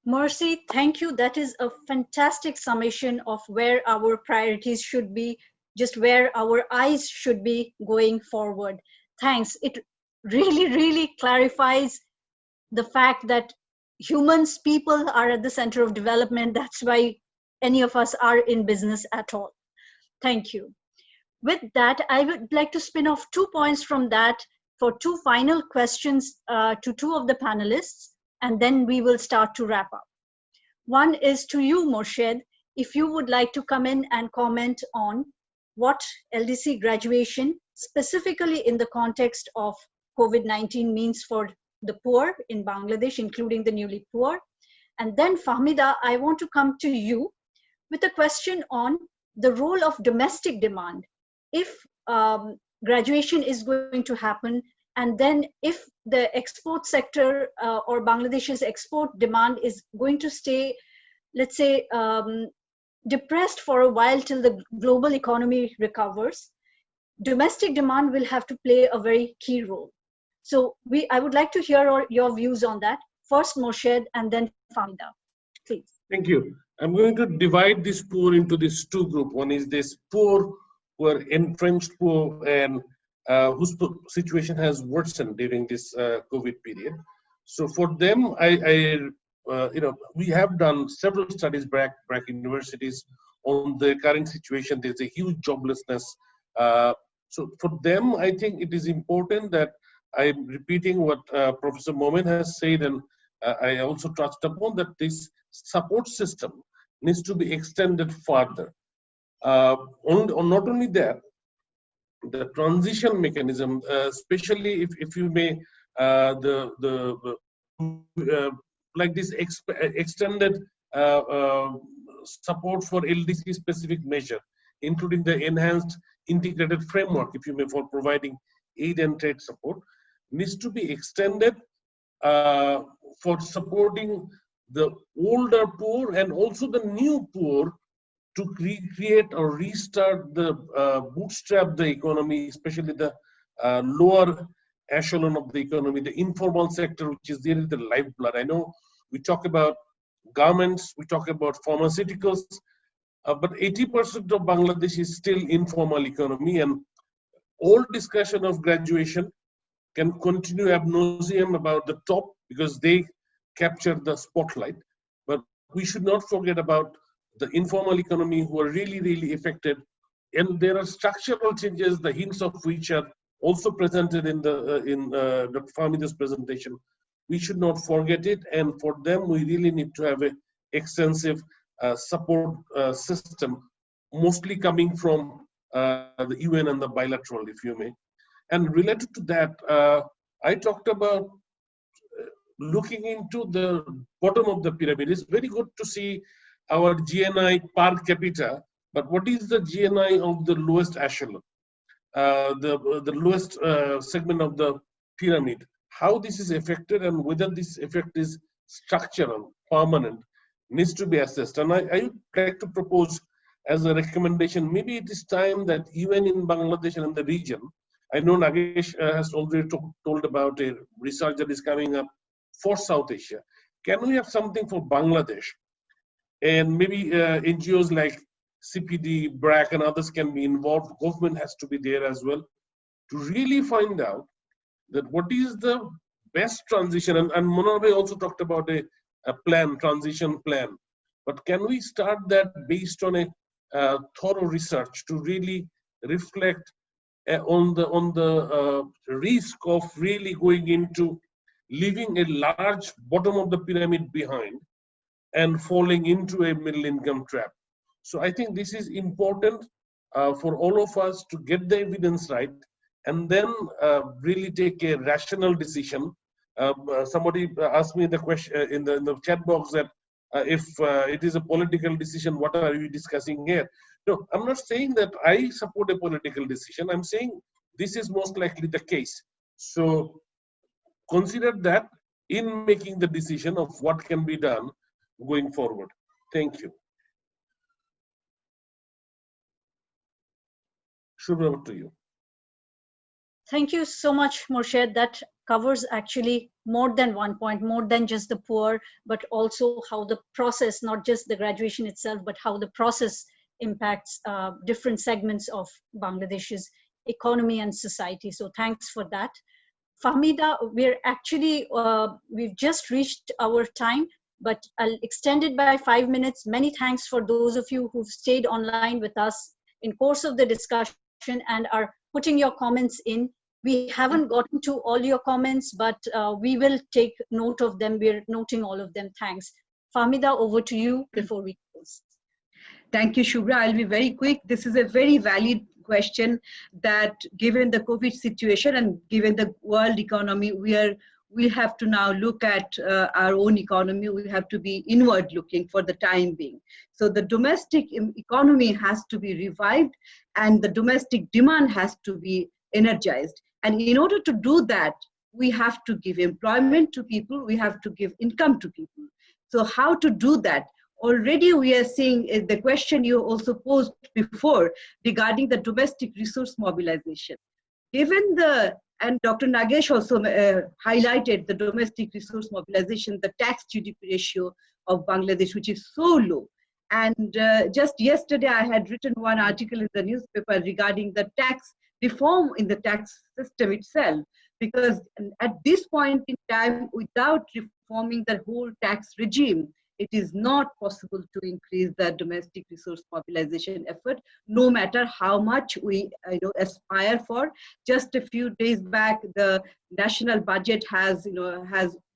Mercy, thank you. That is a fantastic summation of where our priorities should be, just where our eyes should be going forward. Thanks. It really, really clarifies the fact that humans, people are at the center of development. That's why any of us are in business at all. Thank you. With that, I would like to spin off 2 points from that for 2 final questions to 2 of the panelists, and then we will start to wrap up. One is to you, Morshed, if you would like to come in and comment on what LDC graduation, specifically in the context of COVID-19, means for the poor in Bangladesh, including the newly poor. And then Fahmida, I want to come to you with a question on the role of domestic demand. If graduation is going to happen, and then if the export sector or Bangladesh's export demand is going to stay, let's say, depressed for a while till the global economy recovers, domestic demand will have to play a very key role. So I would like to hear your views on that. First Morshed and then Fahmida, please. Thank you. I'm going to divide this poor into these 2 groups. One is this poor who are entrenched poor and whose situation has worsened during this COVID period. So for them, we have done several studies back universities on the current situation. There's a huge joblessness. So for them, I think it is important that I'm repeating what Professor Momen has said, and I also touched upon that this support system needs to be extended further. Not only that, the transition mechanism, especially if you may, like this extended support for LDC specific measure, including the enhanced integrated framework, if you may, for providing aid and trade support, needs to be extended for supporting the older poor and also the new poor to recreate or restart the bootstrap the economy, especially the lower echelon of the economy, the informal sector, which is really the lifeblood. I know we talk about garments, we talk about pharmaceuticals, but 80% of Bangladesh is still informal economy, and all discussion of graduation can continue ab nauseam about the top because they capture the spotlight. But we should not forget about the informal economy who are really, really affected. And there are structural changes, the hints of which are also presented in Dr. Fahmida's presentation. We should not forget it. And for them, we really need to have an extensive support system, mostly coming from the UN and the bilateral, if you may. And related to that, I talked about looking into the bottom of the pyramid. It's very good to see our GNI per capita, but what is the GNI of the lowest echelon, the lowest segment of the pyramid? How this is affected and whether this effect is structural, permanent, needs to be assessed. And I would like to propose as a recommendation, maybe it is time that even in Bangladesh and in the region, I know Nagesh has already told about a research that is coming up for South Asia. Can we have something for Bangladesh? And maybe NGOs like CPD, BRAC, and others can be involved. Government has to be there as well to really find out that what is the best transition. And Monar also talked about a plan, transition plan. But can we start that based on a thorough research to really reflect on the risk of really going into leaving a large bottom of the pyramid behind and falling into a middle income trap. So I think this is important for all of us to get the evidence right and then really take a rational decision. Somebody asked me the question in the chat box that if it is a political decision, what are we discussing here? No, I'm not saying that I support a political decision. I'm saying this is most likely the case. So consider that in making the decision of what can be done going forward. Thank you. Shubhra, to you. Thank you so much, Morshed. That covers actually more than one point, more than just the poor, but also how the process, not just the graduation itself, but how the process impacts different segments of Bangladesh's economy and society. So thanks for that. Fahmida, we've just reached our time, but I'll extend it by 5 minutes. Many thanks for those of you who've stayed online with us in course of the discussion and are putting your comments in. We haven't gotten to all your comments, but we will take note of them. We're noting all of them. Thanks. Fahmida, over to you before we close. Thank you, Shubhra. I'll be very quick. This is a very valid question that given the COVID situation and given the world economy, we have to now look at our own economy. We have to be inward looking for the time being. So the domestic economy has to be revived and the domestic demand has to be energized. And in order to do that, we have to give employment to people. We have to give income to people. So how to do that? Already we are seeing the question you also posed before regarding the domestic resource mobilization. Given and Dr. Nagesh also highlighted the domestic resource mobilization, the tax GDP ratio of Bangladesh, which is so low. And just yesterday, I had written one article in the newspaper regarding the tax reform in the tax system itself, because at this point in time, without reforming the whole tax regime, it is not possible to increase the domestic resource mobilization effort, no matter how much we aspire for. Just a few days back, the national budget has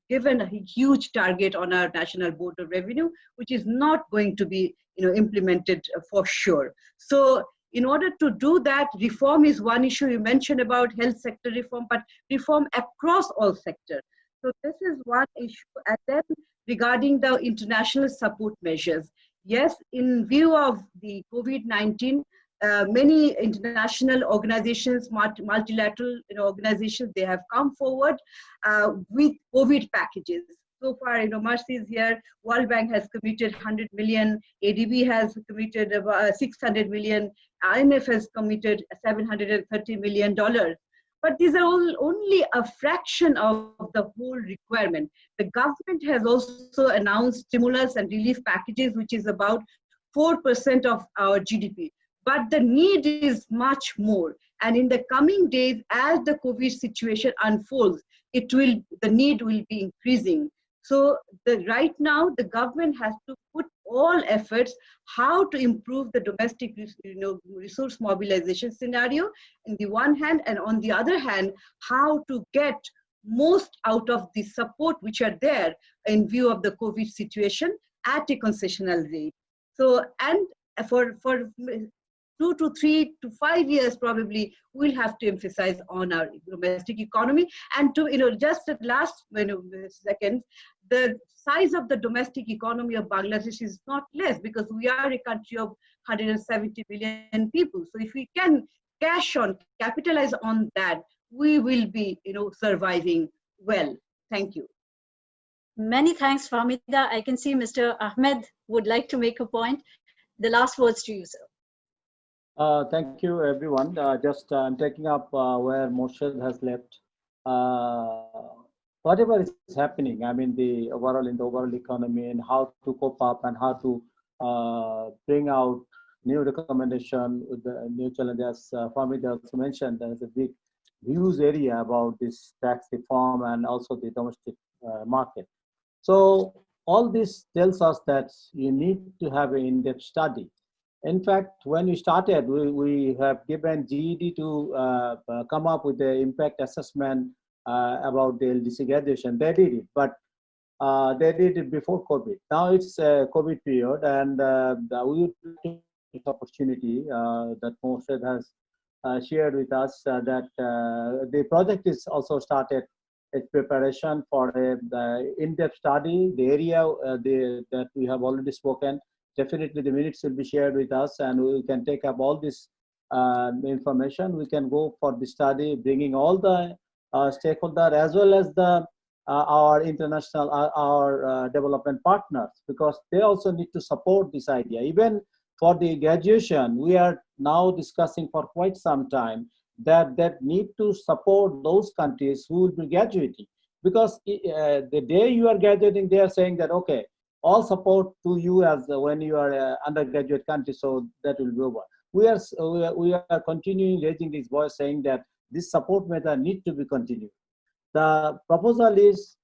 given a huge target on our National Board of Revenue, which is not going to be implemented for sure. So in order to do that, reform is one issue. You mentioned about health sector reform, but reform across all sectors. So this is one issue. And then regarding the international support measures, yes, in view of the COVID-19, many international organizations, multilateral organizations, they have come forward with COVID packages. So far, Mercy is here, World Bank has committed 100 million, ADB has committed about 600 million, IMF has committed $730 million. But these are all only a fraction of the whole requirement. The government has also announced stimulus and relief packages, which is about 4% of our GDP. But the need is much more. And in the coming days, as the COVID situation unfolds, the need will be increasing. So right now, the government has to put all efforts how to improve the domestic resource mobilization scenario on the one hand, and on the other hand, how to get most out of the support which are there in view of the COVID situation at a concessional rate. So, and for 2 to 3 to 5 years, probably we'll have to emphasize on our domestic economy. And to, just at last seconds, the size of the domestic economy of Bangladesh is not less, because we are a country of 170 million people. So if we can capitalize on that, we will be, surviving well. Thank you. Many thanks, Fahmida. I can see Mr. Ahmed would like to make a point. The last words to you, sir. Thank you, everyone. I'm taking up where Morshed has left. Whatever is happening, I mean, the overall economy and how to cope up and how to bring out new recommendation with the new challenges. Fahmida also mentioned there's a big, huge area about this tax reform and also the domestic market. So all this tells us that you need to have an in-depth study. In fact, when we started, we have given GED to come up with the impact assessment about the LDC graduation. They did it, but they did it before COVID. Now it's a COVID period, and we would take this opportunity that Morshed has shared with us that the project is also started its preparation for the in-depth study. The area that we have already spoken, definitely the minutes will be shared with us, and we can take up all this information. We can go for the study, bringing all the stakeholders as well as the our international, our development partners, because they also need to support this idea. Even for the graduation, we are now discussing for quite some time that need to support those countries who will be graduating, because the day you are graduating, they are saying that, okay, all support to you as when you are an undergraduate country, so that will be over. We are continuing raising this voice, saying that this support method need to be continued. The proposal is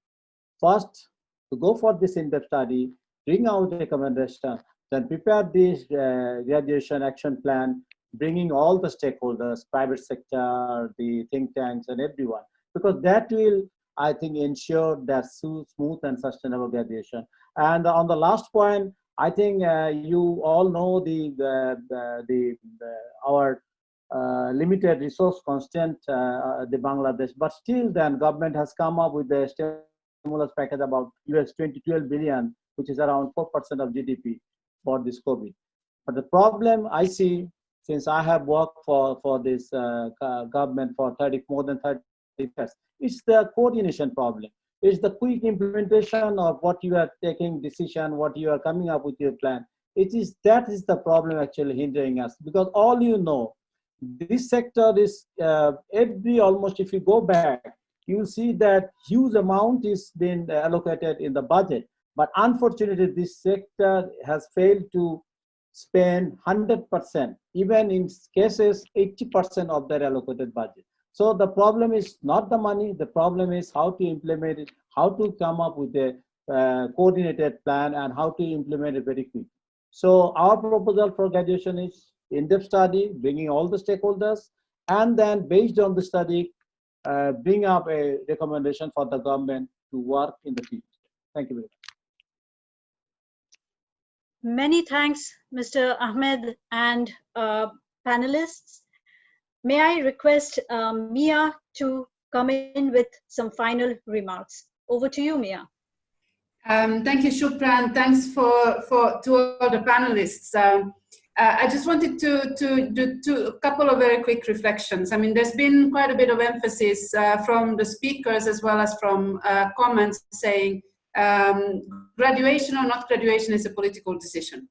first to go for this in-depth study, bring out the recommendation, then prepare this graduation action plan, bringing all the stakeholders, private sector, the think tanks, and everyone, because that will, I think, ensure that smooth and sustainable graduation. And on the last point, I think you all know our limited resource constant, the Bangladesh, but still then government has come up with the stimulus package about $12 billion, which is around 4% of GDP for this COVID. But the problem I see, since I have worked for this government for more than 30 years, it's the coordination problem. It's the quick implementation of what you are taking decision, what you are coming up with your plan. That is the problem actually hindering us, because all you know, this sector is almost, if you go back, you see that huge amount is being allocated in the budget. But unfortunately, this sector has failed to spend 100%, even in cases 80% of their allocated budget. So the problem is not the money, the problem is how to implement it, how to come up with a coordinated plan, and how to implement it very quickly. So our proposal for graduation is in-depth study, bringing all the stakeholders, and then based on the study, bring up a recommendation for the government to work in the field. Thank you very much. Many thanks, Mr. Ahmed and panelists. May I request Mia to come in with some final remarks. Over to you, Mia. Thank you, Shupra, and thanks to all the panelists. I just wanted to do a couple of very quick reflections. I mean, there's been quite a bit of emphasis from the speakers as well as from comments saying graduation or not graduation is a political decision.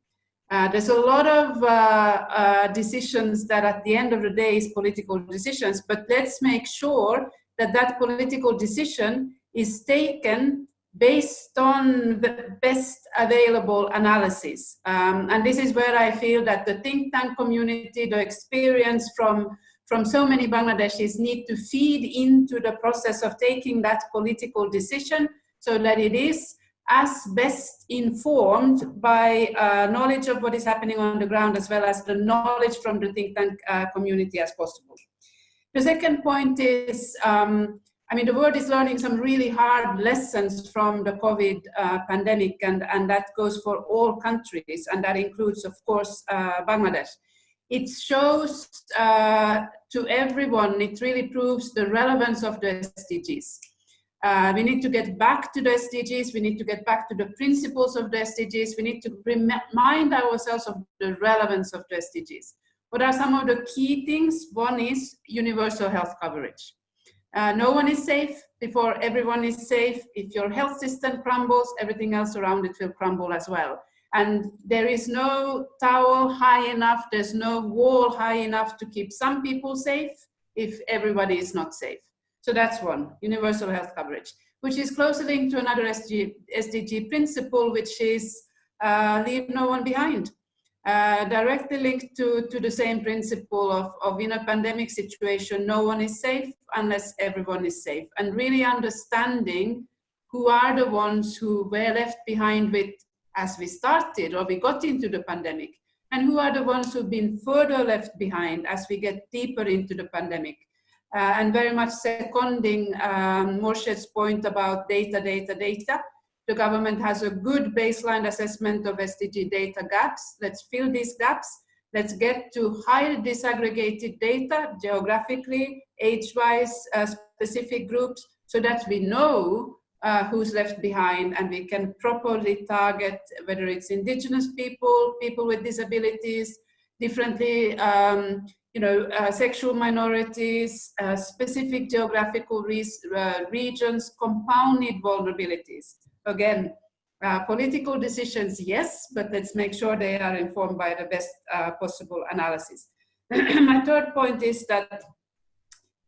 There's a lot of decisions that at the end of the day is political decisions, but let's make sure that that political decision is taken based on the best available analysis. And this is where I feel that the think tank community, the experience from so many Bangladeshis need to feed into the process of taking that political decision so that it is as best informed by knowledge of what is happening on the ground as well as the knowledge from the think tank community as possible. The second point is, I mean, the world is learning some really hard lessons from the COVID pandemic, and that goes for all countries, and that includes, of course, Bangladesh. It shows to everyone, it really proves the relevance of the SDGs. We need to get back to the SDGs, we need to get back to the principles of the SDGs, we need to remind ourselves of the relevance of the SDGs. What are some of the key things? One is universal health coverage. No one is safe before everyone is safe. If your health system crumbles, everything else around it will crumble as well. And there is no tower high enough, there's no wall high enough to keep some people safe if everybody is not safe. So that's one, universal health coverage, which is closely linked to another SDG principle, which is leave no one behind. Directly linked to the same principle of in a pandemic situation, no one is safe unless everyone is safe. And really understanding who are the ones who were left behind with as we started or we got into the pandemic, and who are the ones who've been further left behind as we get deeper into the pandemic. And very much seconding Morshe's point about data. The government has a good baseline assessment of SDG data gaps. Let's fill these gaps. Let's get to highly disaggregated data, geographically, age-wise, specific groups, so that we know who's left behind, and we can properly target whether it's indigenous people, people with disabilities, differently, sexual minorities, specific geographical regions, compounded vulnerabilities. Again, political decisions, yes, but let's make sure they are informed by the best possible analysis. My third point is that,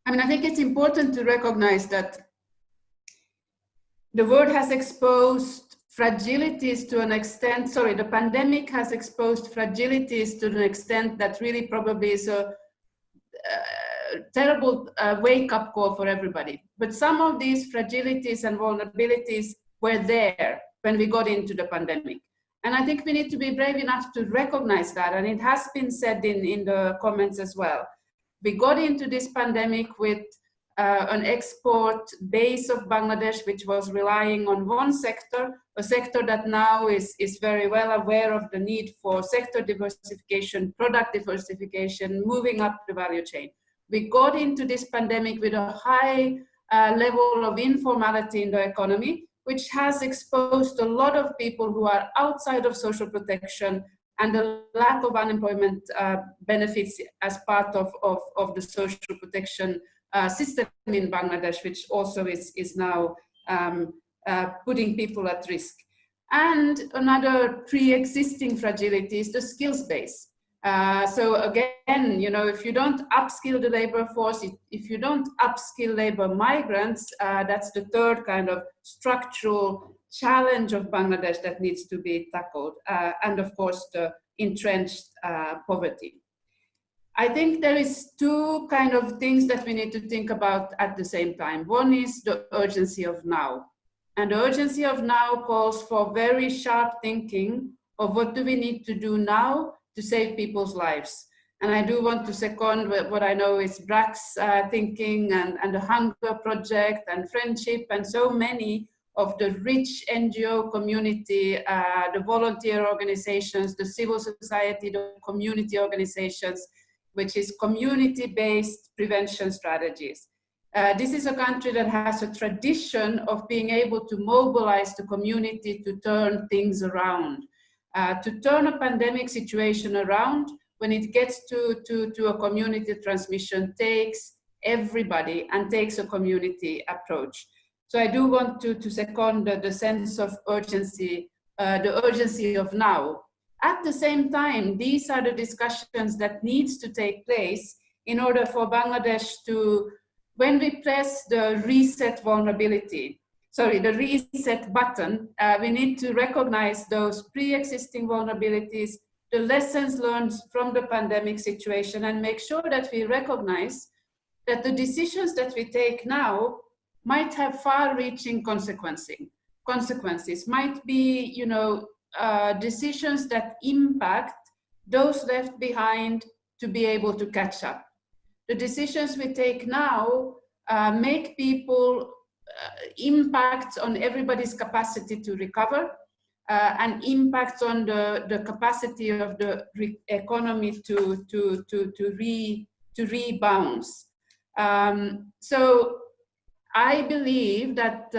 I think it's important to recognize that the world has exposed fragilities to an extent, the pandemic has exposed fragilities to an extent that really probably is a terrible wake-up call for everybody. But some of these fragilities and vulnerabilities were there when we got into the pandemic. And I think we need to be brave enough to recognize that, and it has been said in the comments as well. We got into this pandemic with an export base of Bangladesh, which was relying on one sector, a sector that now is very well aware of the need for sector diversification, product diversification, moving up the value chain. We got into this pandemic with a high level of informality in the economy, which has exposed a lot of people who are outside of social protection and the lack of unemployment benefits as part of the social protection system in Bangladesh, which also is now putting people at risk. And another pre-existing fragility is the skills base. So again, if you don't upskill the labor force, if you don't upskill labor migrants, that's the third kind of structural challenge of Bangladesh that needs to be tackled. And of course, the entrenched poverty. I think there is two kind of things that we need to think about at the same time. One is the urgency of now. And the urgency of now calls for very sharp thinking of what do we need to do now to save people's lives. And I do want to second what I know is BRAC's thinking and the Hunger Project and Friendship and so many of the rich NGO community, the volunteer organizations, the civil society, the community organizations, which is community-based prevention strategies. This is a country that has a tradition of being able to mobilize the community to turn things around. To turn a pandemic situation around, when it gets to a community transmission, takes everybody and takes a community approach. So I do want to second the sense of urgency, the urgency of now. At the same time, these are the discussions that needs to take place in order for Bangladesh to, when we press the reset button, we need to recognize those pre-existing vulnerabilities, the lessons learned from the pandemic situation, and make sure that we recognize that the decisions that we take now might have far-reaching consequences, might be, decisions that impact those left behind to be able to catch up. The decisions we take now make people impact on everybody's capacity to recover and impact on the capacity of the economy to rebound. So I believe that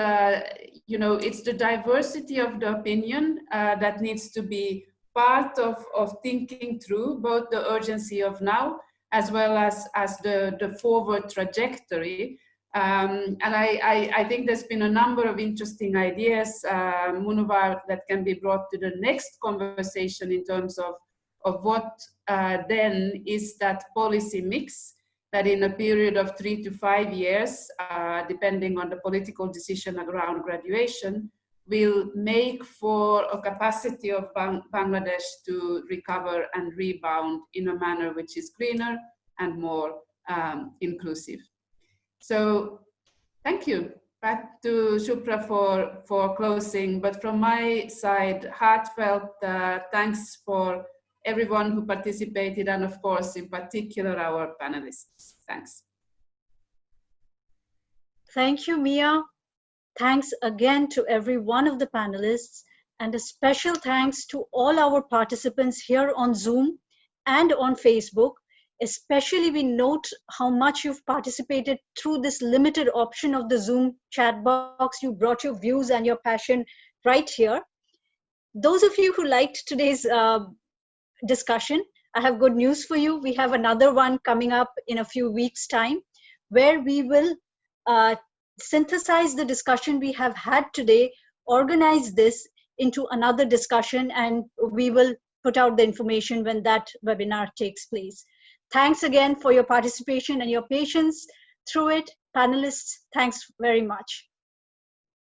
it's the diversity of the opinion that needs to be part of thinking through both the urgency of now as well as the forward trajectory. And I think there's been a number of interesting ideas, Munawar, that can be brought to the next conversation in terms of what then is that policy mix that in a period of 3 to 5 years, depending on the political decision around graduation, will make for a capacity of Bangladesh to recover and rebound in a manner which is greener and more inclusive. So thank you. Back to Shupra for closing, but from my side, heartfelt thanks for everyone who participated, and of course, in particular, our panelists. Thanks. Thank you, Mia. Thanks again to every one of the panelists, and a special thanks to all our participants here on Zoom and on Facebook. Especially, we note how much you've participated through this limited option of the Zoom chat box. You brought your views and your passion right here. Those of you who liked today's discussion, I have good news for you. We have another one coming up in a few weeks' time, where we will synthesize the discussion we have had today, organize this into another discussion, and we will put out the information when that webinar takes place. Thanks again for your participation and your patience through it. Panelists, thanks very much.